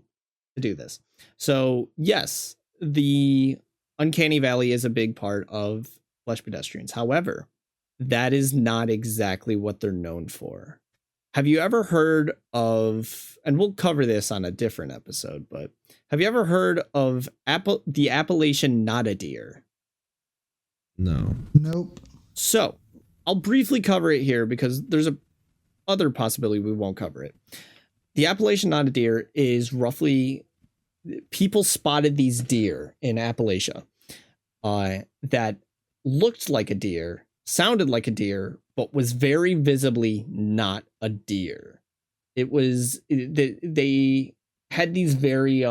to do this. So yes, the uncanny valley is a big part of flesh pedestrians. However, that is not exactly what they're known for. Have you ever heard of, and we'll cover this on a different episode, but have you ever heard of the appellation not a deer? No. Nope. So I'll briefly cover it here because there's a other possibility we won't cover it. The appellation not a deer is roughly, people spotted these deer in Appalachia that looked like a deer, sounded like a deer, but was very visibly not a deer. It was, they had these very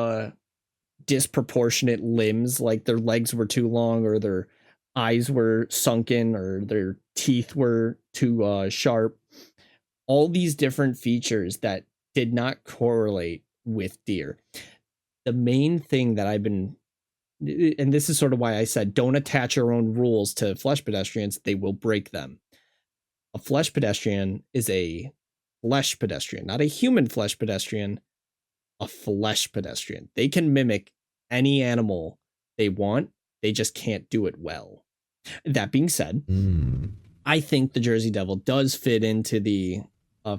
disproportionate limbs, like their legs were too long, or their eyes were sunken, or their teeth were too sharp. All these different features that did not correlate with deer. The main thing that I've been, and this is sort of why I said don't attach your own rules to flesh pedestrians, they will break them. A flesh pedestrian is a flesh pedestrian, not a human flesh pedestrian, a flesh pedestrian. They can mimic any animal they want, they just can't do it well. That being said, I think the Jersey Devil does fit into the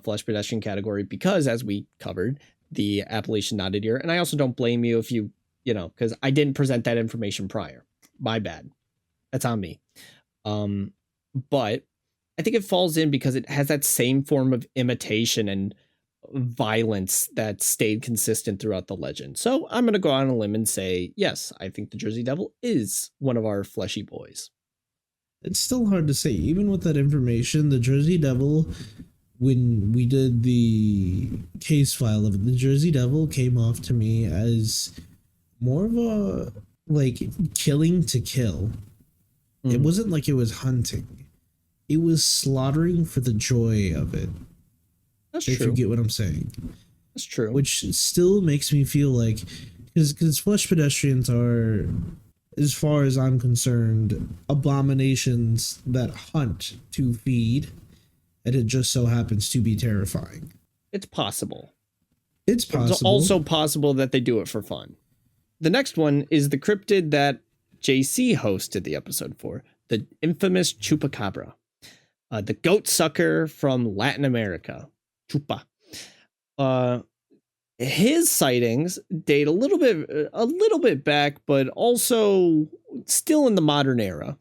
flesh pedestrian category because, as we covered, the appellation not a deer. And I also don't blame you if you know, because I didn't present that information prior. My bad. That's on me. But I think it falls in because it has that same form of imitation and violence that stayed consistent throughout the legend. So I'm going to go on a limb and say, yes, I think the Jersey Devil is one of our fleshy boys. It's still hard to say. Even with that information, the Jersey Devil, when we did the case file of it, the Jersey Devil came off to me as more of a, like, killing to kill. Mm-hmm. It wasn't like it was hunting. It was slaughtering for the joy of it. That's if true. You get what I'm saying. That's true. Which still makes me feel like, because flesh pedestrians are, as far as I'm concerned, abominations that hunt to feed, and it just so happens to be terrifying. It's possible. It's possible. It's also possible that they do it for fun. The next one is the cryptid that JC hosted the episode for, the infamous chupacabra, the goat sucker from Latin America, chupa. His sightings date a little bit back, but also still in the modern era.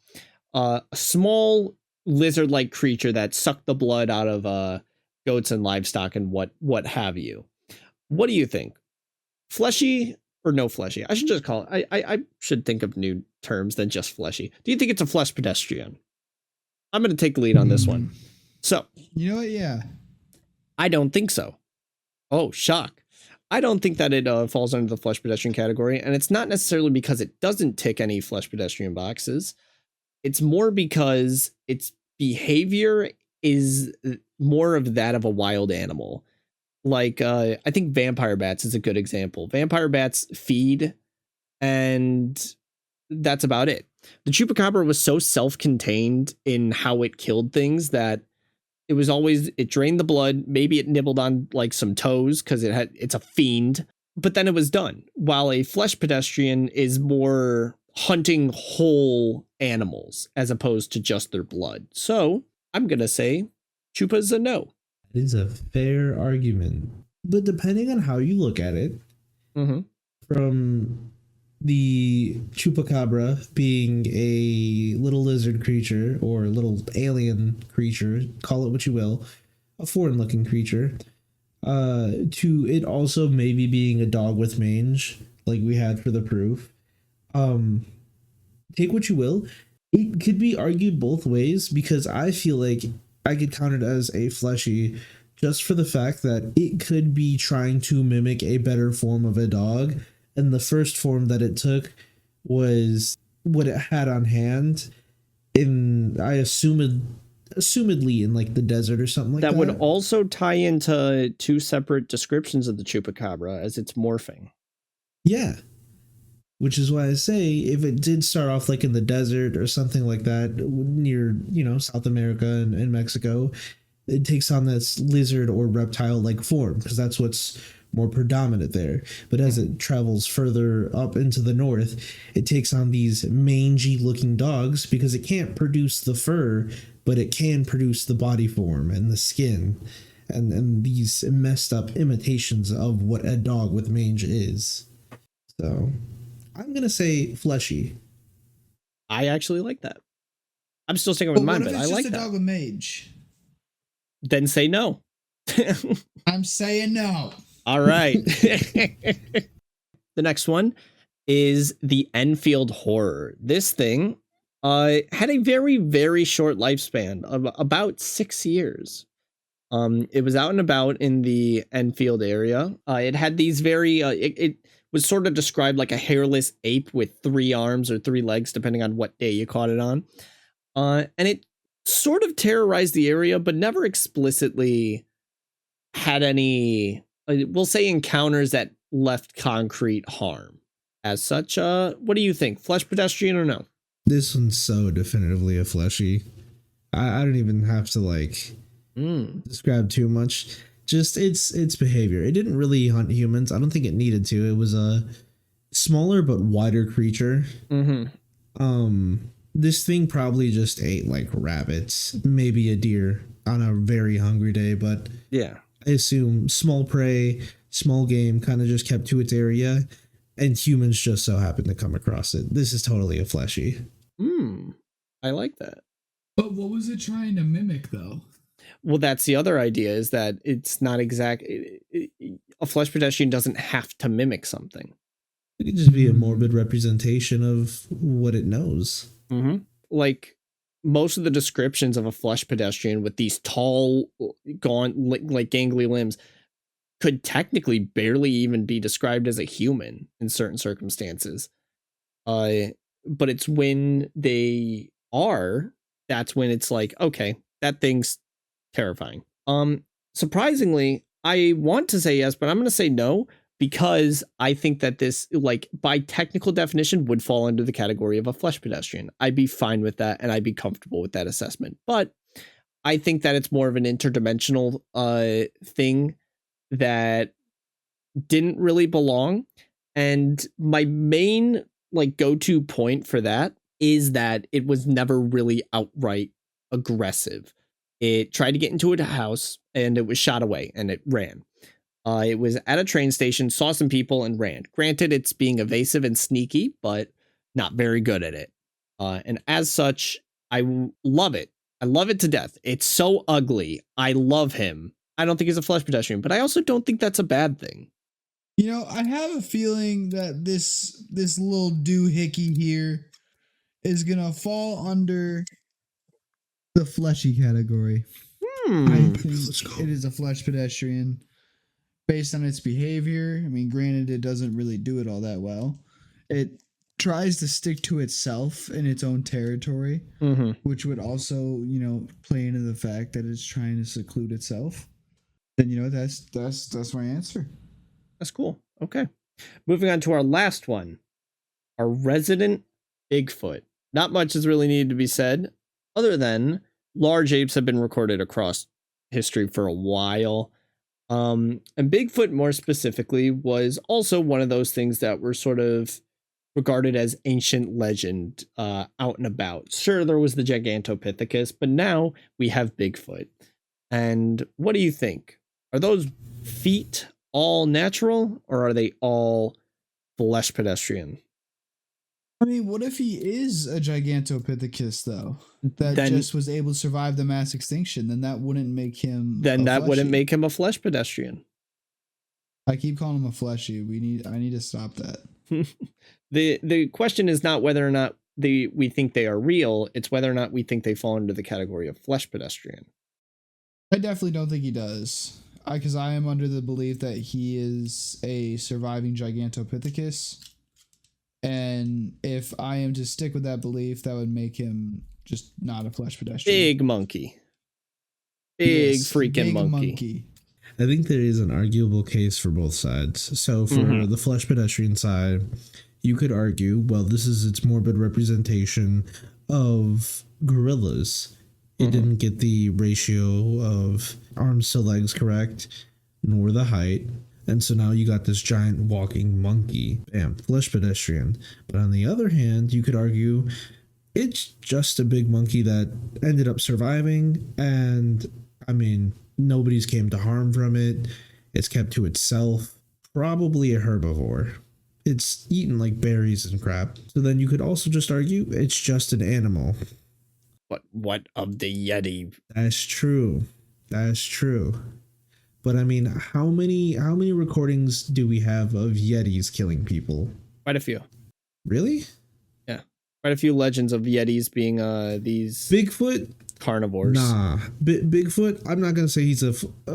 A small lizard-like creature that sucked the blood out of goats and livestock and what have you. What do you think? Fleshy or no fleshy? I should just call it. I should think of new terms than just fleshy. Do you think it's a flesh pedestrian? I'm going to take the lead on this one. So, you know what? Yeah. I don't think so. Oh, shock. I don't think that it falls under the flesh pedestrian category, and it's not necessarily because it doesn't tick any flesh pedestrian boxes. It's more because its behavior is more of that of a wild animal. Like, I think vampire bats is a good example. Vampire bats feed, and that's about it. The chupacabra was so self-contained in how it killed things that it was always, it drained the blood, maybe it nibbled on like some toes because it's a fiend, but then it was done. While a flesh pedestrian is more hunting whole animals as opposed to just their blood. So I'm gonna say chupa's a no. It is a fair argument, but depending on how you look at it, Mm-hmm. from the chupacabra being a little lizard creature or a little alien creature, call it what you will, a foreign looking creature, to it also maybe being a dog with mange, like we had for the proof. Take what you will. It could be argued both ways because I feel like I could count it as a fleshy just for the fact that it could be trying to mimic a better form of a dog, and the first form that it took was what it had on hand in, I assumedly in like the desert or something like that. That would also tie into two separate descriptions of the chupacabra as it's morphing. Yeah. Which is why I say if it did start off like in the desert or something like that near, South America and Mexico, it takes on this lizard or reptile like form because that's what's more predominant there. But as it travels further up into the north, it takes on these mangy looking dogs because it can't produce the fur, but it can produce the body form and the skin and these messed up imitations of what a dog with mange is. So I'm going to say fleshy. I actually like that. I'm still sticking with mine, but I like that. What if it's just a dog with mage? Then say no. I'm saying no. All right. The next one is the Enfield Horror. This thing had a very, very short lifespan of about 6 years. It was out and about in the Enfield area. It had these very, it was sort of described like a hairless ape with 3 arms or 3 legs, depending on what day you caught it on. And it sort of terrorized the area, but never explicitly had any, we'll say, encounters that left concrete harm. As such, what do you think? Flesh pedestrian or no? This one's so definitively a fleshy. I don't even have to describe too much. Just its behavior. It didn't really hunt humans. I don't think it needed to. It was a smaller but wider creature. Mm-hmm. This thing probably just ate like rabbits, maybe a deer on a very hungry day, but Yeah. I assume small prey, small game kind of just kept to its area, and humans just so happened to come across it. This is totally a fleshy. I like that. But what was it trying to mimic, though? Well, that's the other idea, is that it's not exact. A flesh pedestrian doesn't have to mimic something. It could just be a morbid representation of what it knows. Mm-hmm. Like most of the descriptions of a flesh pedestrian with these tall, gaunt, like gangly limbs could technically barely even be described as a human in certain circumstances. But it's when they are, that's when it's like, okay, that thing's terrifying. Surprisingly, I want to say yes, but I'm going to say no, because I think that this, like, by technical definition, would fall under the category of a flesh pedestrian. I'd be fine with that, and I'd be comfortable with that assessment. But I think that it's more of an interdimensional thing that didn't really belong. And my main go-to point for that is that it was never really outright aggressive. It tried to get into a house and it was shot away and it ran. It was at a train station, saw some people and ran. Granted, it's being evasive and sneaky, but not very good at it. And as such, I love it. I love it to death. It's so ugly. I love him. I don't think he's a flesh pedestrian, but I also don't think that's a bad thing. You know, I have a feeling that this little doohickey here is gonna fall under the fleshy category. I think it is a flesh pedestrian based on its behavior. I mean, granted, it doesn't really do it all that well. It tries to stick to itself in its own territory, which would also, play into the fact that it's trying to seclude itself. Then that's my answer. That's cool. Okay. Moving on to our last one. Our resident Bigfoot. Not much is really needed to be said, other than large apes have been recorded across history for a while. And Bigfoot, more specifically, was also one of those things that were sort of regarded as ancient legend out and about. Sure, there was the Gigantopithecus, but now we have Bigfoot. And what do you think? Are those feet all natural, or are they all flesh pedestrian? I mean, what if he is a Gigantopithecus, though? That Then- just was able to survive the mass extinction? Then that wouldn't make him. Then that wouldn't fleshy. make him a flesh pedestrian. I keep calling him a fleshy. I need to stop that. The question is not whether or not we think they are real, it's whether or not we think they fall into the category of flesh pedestrian. I definitely don't think he does. Because I am under the belief that he is a surviving Gigantopithecus. And if I am to stick with that belief, that would make him just not a flesh pedestrian. Big monkey. Big Yes, freaking big monkey. I think there is an arguable case for both sides. So for the flesh pedestrian side, you could argue, well, this is its morbid representation of gorillas. It didn't get the ratio of arms to legs correct, nor the height. And so now you got this giant walking monkey. Bam, flesh pedestrian. But on the other hand, you could argue it's just a big monkey that ended up surviving. And I mean, nobody's came to harm from it. It's kept to itself. Probably a herbivore. It's eaten like berries and crap. So then you could also just argue it's just an animal. But what of the Yeti? That's true. That's true. But I mean, how many recordings do we have of Yetis killing people? Quite a few. Really? Yeah. Quite a few legends of Yetis being these Bigfoot? carnivores. Nah. Bigfoot? I'm not going to say he's a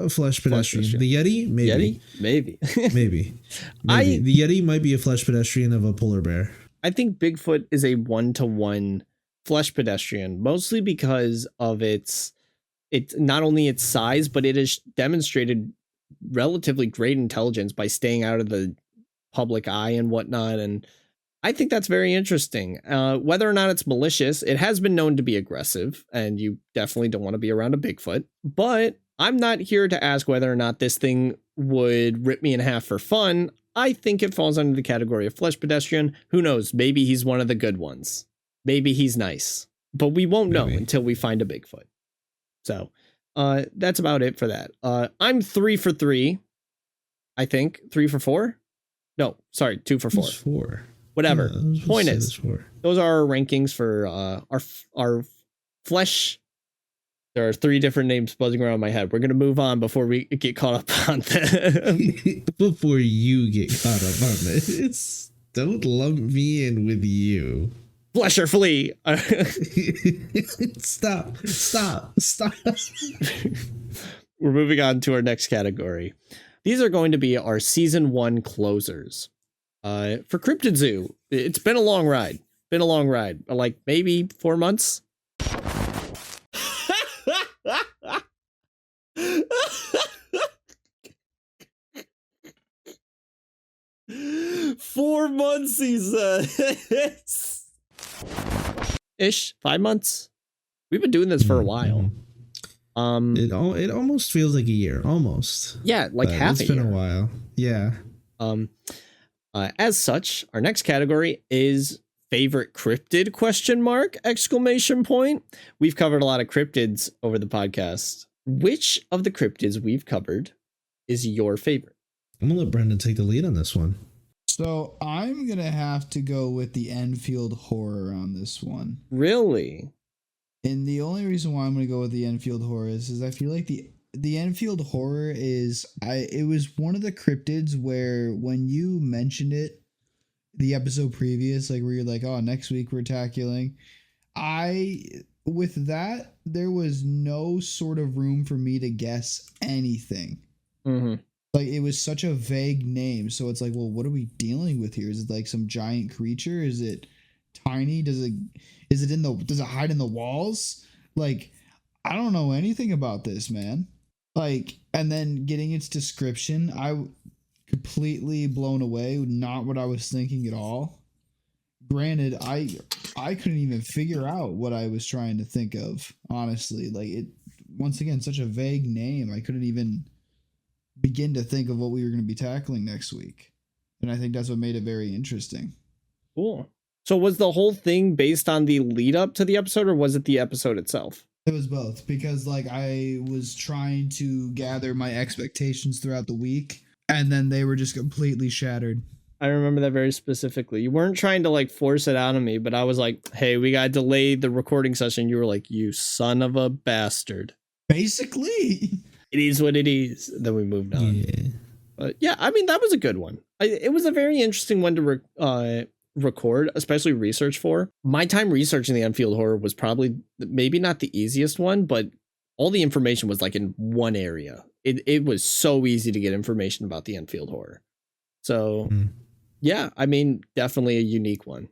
flesh pedestrian. The Yeti? Maybe. Yeti? Maybe. Maybe. The Yeti might be a flesh pedestrian of a polar bear. I think Bigfoot is a 1-to-1 flesh pedestrian, mostly because of it's not only its size, but it has demonstrated relatively great intelligence by staying out of the public eye and whatnot. And I think that's very interesting. Whether or not it's malicious, it has been known to be aggressive, and you definitely don't want to be around a Bigfoot. But I'm not here to ask whether or not this thing would rip me in half for fun. I think it falls under the category of flesh pedestrian. Who knows? Maybe he's one of the good ones. Maybe he's nice. But we won't know until we find a Bigfoot. So that's about it for that. I'm 3 for 3. I think 3 for 4. No, sorry, 2 for 4. 4. Whatever. Yeah, Point is, those are our rankings for our flesh. There are 3 different names buzzing around my head. We're gonna move on before we get caught up on them. Before you get caught up on this, don't lump me in with you. Flesh or flee. Stop. We're moving on to our next category. These are going to be our season 1 closers. For Cryptid Zoo, it's been a long ride. Like maybe 4 months. 4 months, he says. Ish, 5 months. We've been doing this for a while. It almost feels like a year, almost. Yeah, like half a year. It's been a while. Yeah. As such, our next category is favorite cryptid ? We've covered a lot of cryptids over the podcast. Which of the cryptids we've covered is your favorite? I'm gonna let Brendan take the lead on this one. So I'm gonna have to go with the Enfield horror on this one. Really? And the only reason why I'm gonna go with the Enfield horror is I feel like the Enfield horror it was one of the cryptids where when you mentioned it, the episode previous, like where you're like, oh, next week we're tackling, with that, there was no sort of room for me to guess anything. Mm-hmm. Like, it was such a vague name, so it's like, well, what are we dealing with here? Is it like some giant creature? Is it tiny? Does it hide in the walls? Like, I don't know anything about this, man. Like, and then getting its description, I completely blown away. Not what I was thinking at all. Granted, I couldn't even figure out what I was trying to think of, honestly. Like, it, once again, such a vague name. I couldn't even begin to think of what we were going to be tackling next week. And I think that's what made it very interesting. Cool. So was the whole thing based on the lead up to the episode, or was it the episode itself? It was both, because like I was trying to gather my expectations throughout the week, and then they were just completely shattered. I remember that very specifically. You weren't trying to like force it out of me, but I was like, hey, we got to delay the recording session. You were like, you son of a bastard. Basically. It is what it is. Then we moved on. Yeah. But yeah, I mean, that was a good one. It was a very interesting one to record, especially research for. My time researching the Enfield horror was probably maybe not the easiest one, but all the information was like in one area. It was so easy to get information about the Enfield horror. So yeah, I mean, definitely a unique one.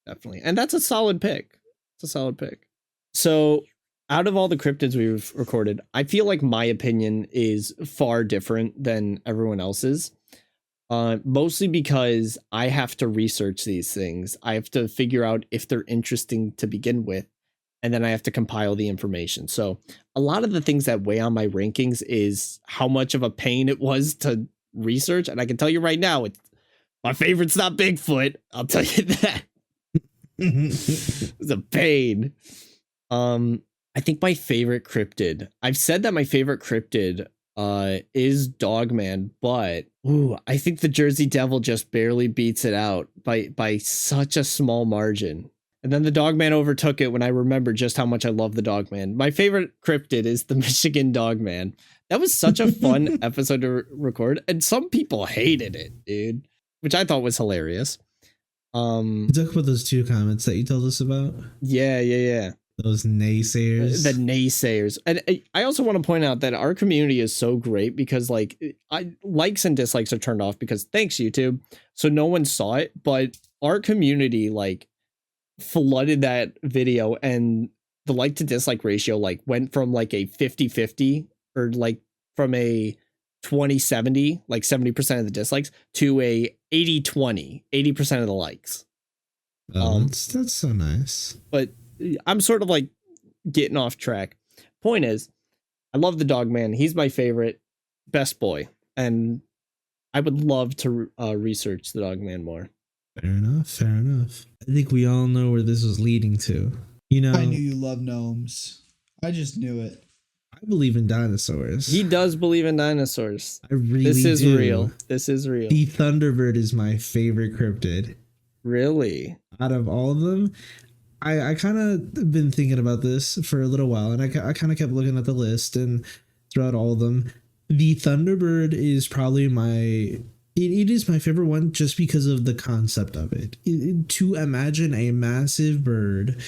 Definitely. And that's a solid pick. It's a solid pick. So out of all the cryptids we've recorded, I feel like my opinion is far different than everyone else's. Mostly because I have to research these things. I have to figure out if they're interesting to begin with, and then I have to compile the information. So a lot of the things that weigh on my rankings is how much of a pain it was to research. And I can tell you right now, my favorite's not Bigfoot. I'll tell you that. It's a pain. I think my favorite cryptid, I've said that my favorite cryptid is Dogman, but I think the Jersey Devil just barely beats it out by such a small margin. And then the Dogman overtook it when I remembered just how much I love the Dogman. My favorite cryptid is the Michigan Dogman. That was such a fun episode to record, and some people hated it, dude, which I thought was hilarious. Talk about those 2 comments that you told us about. Yeah. Those naysayers. The naysayers. And I also want to point out that our community is so great because like likes and dislikes are turned off because thanks YouTube. So no one saw it, but our community like flooded that video, and the like to dislike ratio like went from like a 50-50 or like from a 20-70, like 70% of the dislikes, to a 80-20, 80% of the likes. That's so nice. But I'm sort of like getting off track. Point is, I love the Dogman. He's my favorite, best boy, and I would love to research the Dogman more. Fair enough. I think we all know where this was leading to. You know, I knew you love gnomes. I just knew it. I believe in dinosaurs. He does believe in dinosaurs. I really This is do. real. This is real. The Thunderbird is my favorite cryptid. Really? Out of all of them, I kind of been thinking about this for a little while, and I kind of kept looking at the list, and throughout all of them, the Thunderbird is probably it is my favorite one just because of the concept of it. To imagine a massive bird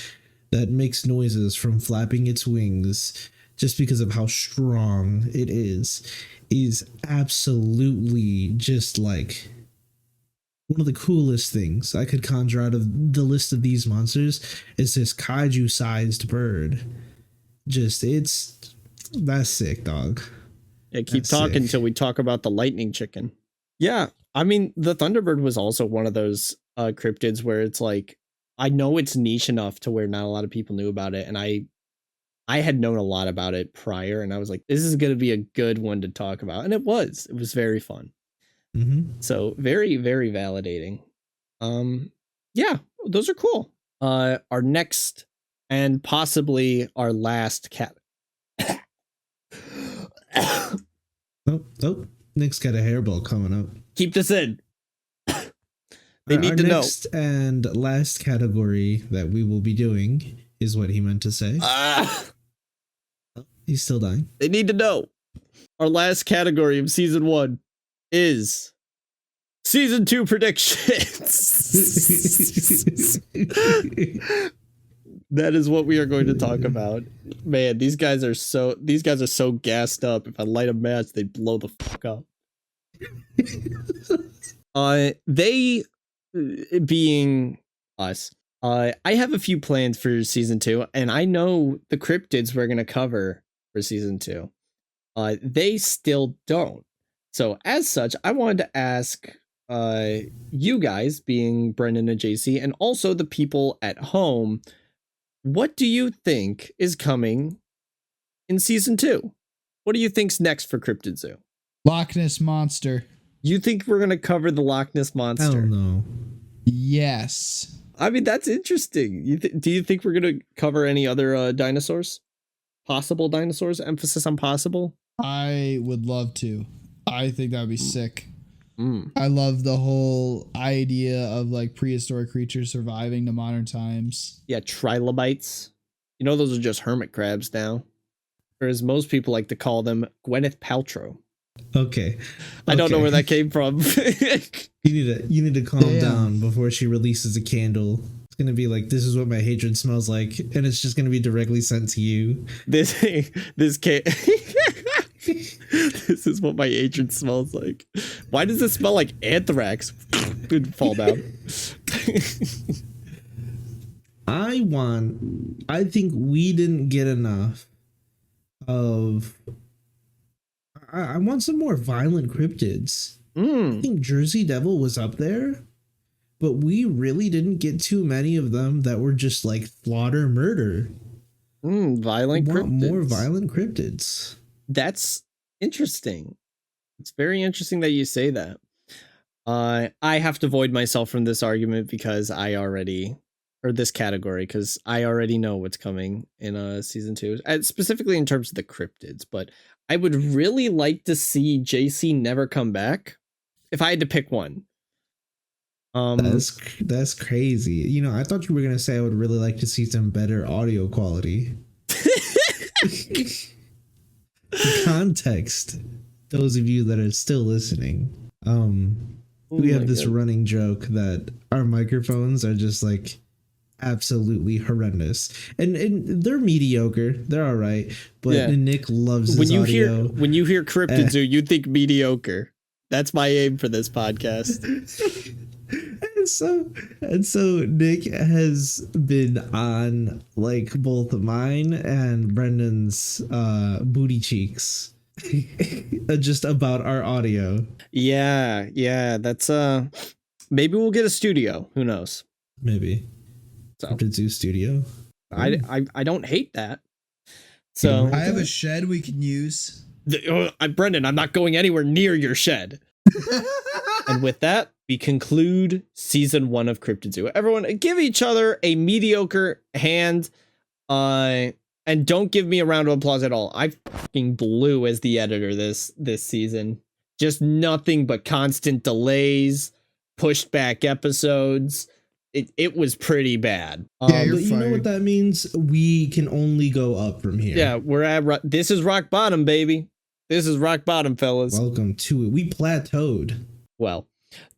that makes noises from flapping its wings just because of how strong it is absolutely just like one of the coolest things I could conjure out of the list of these monsters is this kaiju-sized bird. That's sick, dog. Yeah, keep That's talking sick. until we talk about the lightning chicken. Yeah, I mean, the Thunderbird was also one of those cryptids where it's like, I know it's niche enough to where not a lot of people knew about it, and I had known a lot about it prior, and I was like, this is going to be a good one to talk about, and it was very fun. Mm-hmm. So very, very validating. Yeah, those are cool. Our next and possibly our last cat. Oh, Nick's got a hairball coming up. Keep this in. They need Our to know. next and last category that we will be doing is what he meant to say. He's still dying. They need to know. Our last category of season 1 is season 2 predictions. That is what we are going to talk about. Man, these guys are so gassed up. If I light a match, they blow the fuck up. They being us. I have a few plans for season 2, and I know the cryptids we're gonna cover for season 2. They still don't. So as such, I wanted to ask you guys, being Brendan and JC, and also the people at home, what do you think is coming in season 2? What do you think's next for Cryptid Zoo? Loch Ness Monster. You think we're gonna cover the Loch Ness Monster? I don't know. Yes. I mean, that's interesting. Do you think we're gonna cover any other dinosaurs? Possible dinosaurs? Emphasis on possible. I would love to. I think that would be sick. Mm. I love the whole idea of like prehistoric creatures surviving to modern times. Yeah, trilobites. You know, those are just hermit crabs now. Or as most people like to call them, Gwyneth Paltrow. Okay. I don't know where that came from. You need to calm Damn. down before she releases a candle. It's gonna be like, this is what my hatred smells like, and it's just gonna be directly sent to you. This can't. This is what my hatred smells like. Why does it smell like anthrax? Dude, fall down. I think we didn't get enough of. I want some more violent cryptids. I think Jersey Devil was up there, but we really didn't get too many of them that were just like slaughter murder. Violent I want cryptids. more violent cryptids. That's interesting. It's very interesting that you say that. I have to void myself from this argument because this category, because I already know what's coming in season 2, specifically in terms of the cryptids. But I would really like to see JC never come back if I had to pick one. That's crazy. You know, I thought you were gonna say I would really like to see some better audio quality. Context, those of you that are still listening, we have this running joke that our microphones are just like absolutely horrendous, and they're mediocre, they're all right, but Yeah. Nick loves his when you audio. hear Cryptid Zoo, you think mediocre. That's my aim for this podcast. and so Nick has been on like both mine and Brendan's booty cheeks just about our audio. Yeah, that's maybe we'll get a studio, who knows. Maybe So Cryptid Zoo studio. I don't hate that. So I have a shed we can use. Brendan, I'm not going anywhere near your shed. And with that, we conclude season 1 of Cryptid Zoo. Everyone, give each other a mediocre hand, and don't give me a round of applause at all. I fucking blew as the editor this season. Just nothing but constant delays, pushed back episodes. It was pretty bad. Yeah, you're But you know fired. what that means? We can only go up from here. Yeah, we're at this is rock bottom, baby. This is rock bottom, fellas. Welcome to it. We plateaued. Well,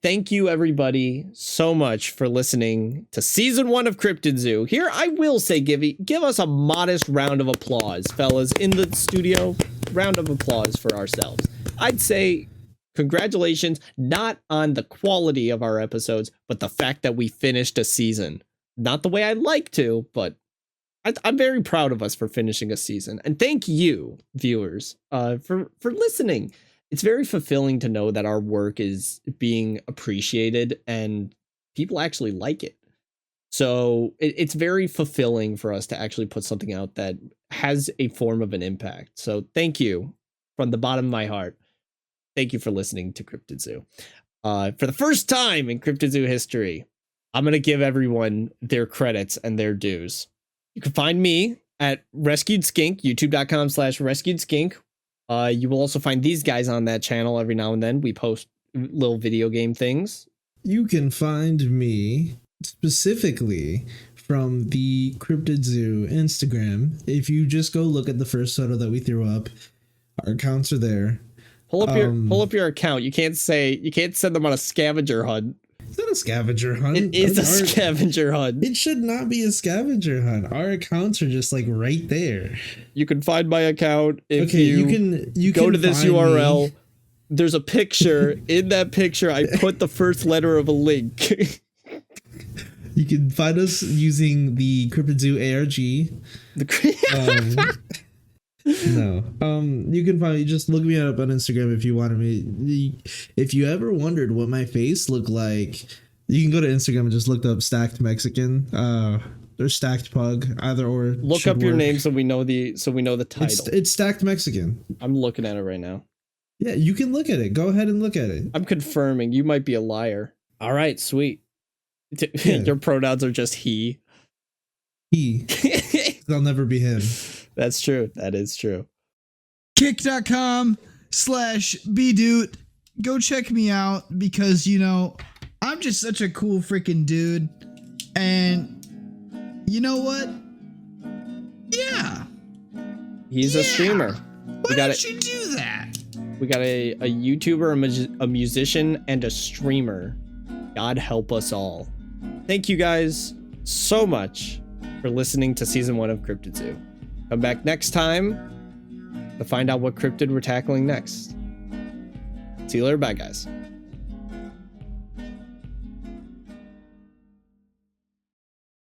thank you everybody so much for listening to season 1 of Cryptid Zoo. Here, I will say, give us a modest round of applause, fellas, in the studio. Round of applause for ourselves. I'd say congratulations, not on the quality of our episodes, but the fact that we finished a season. Not the way I'd like to, but I'm very proud of us for finishing a season. And thank you, viewers, for listening. It's very fulfilling to know that our work is being appreciated and people actually like it. So it's very fulfilling for us to actually put something out that has a form of an impact. So thank you from the bottom of my heart. Thank you for listening to Cryptid Zoo. For the first time in Cryptid Zoo history, I'm going to give everyone their credits and their dues. You can find me at Rescued Skink, youtube.com/Rescued Skink. You will also find these guys on that channel every now and then. We post little video game things. You can find me specifically from the Cryptid Zoo Instagram. If you just go look at the first photo that we threw up, our accounts are there. Pull up your account. You can't send them on a scavenger hunt. It's not a scavenger hunt. It is a Our- scavenger hunt. It should not be a scavenger hunt. Our accounts are just like right there. You can find my account if Okay, you can go can to this find URL. me. There's a picture. In that picture, I put the first letter of a link. You can find us using the Cryptid Zoo ARG. You can find me. Just look me up on Instagram if you wanted me. If you ever wondered what my face looked like, you can go to Instagram and just look up Stacked Mexican. Or Stacked Pug, either or. Look up your name so we know the title. It's Stacked Mexican. I'm looking at it right now. Yeah, you can look at it. Go ahead and look at it. I'm confirming. You might be a liar. All right, sweet. Yeah. Your pronouns are just he. He. They'll never be him. That's true. That is true. Kick.com/bdude. Go check me out because, I'm just such a cool freaking dude. And you know what? Yeah. He's a streamer. Why don't you do that? We got a YouTuber, a musician, and a streamer. God help us all. Thank you guys so much for listening to season 1 of Cryptid Zoo. Come back next time to find out what cryptid we're tackling next. See you later. Bye, guys.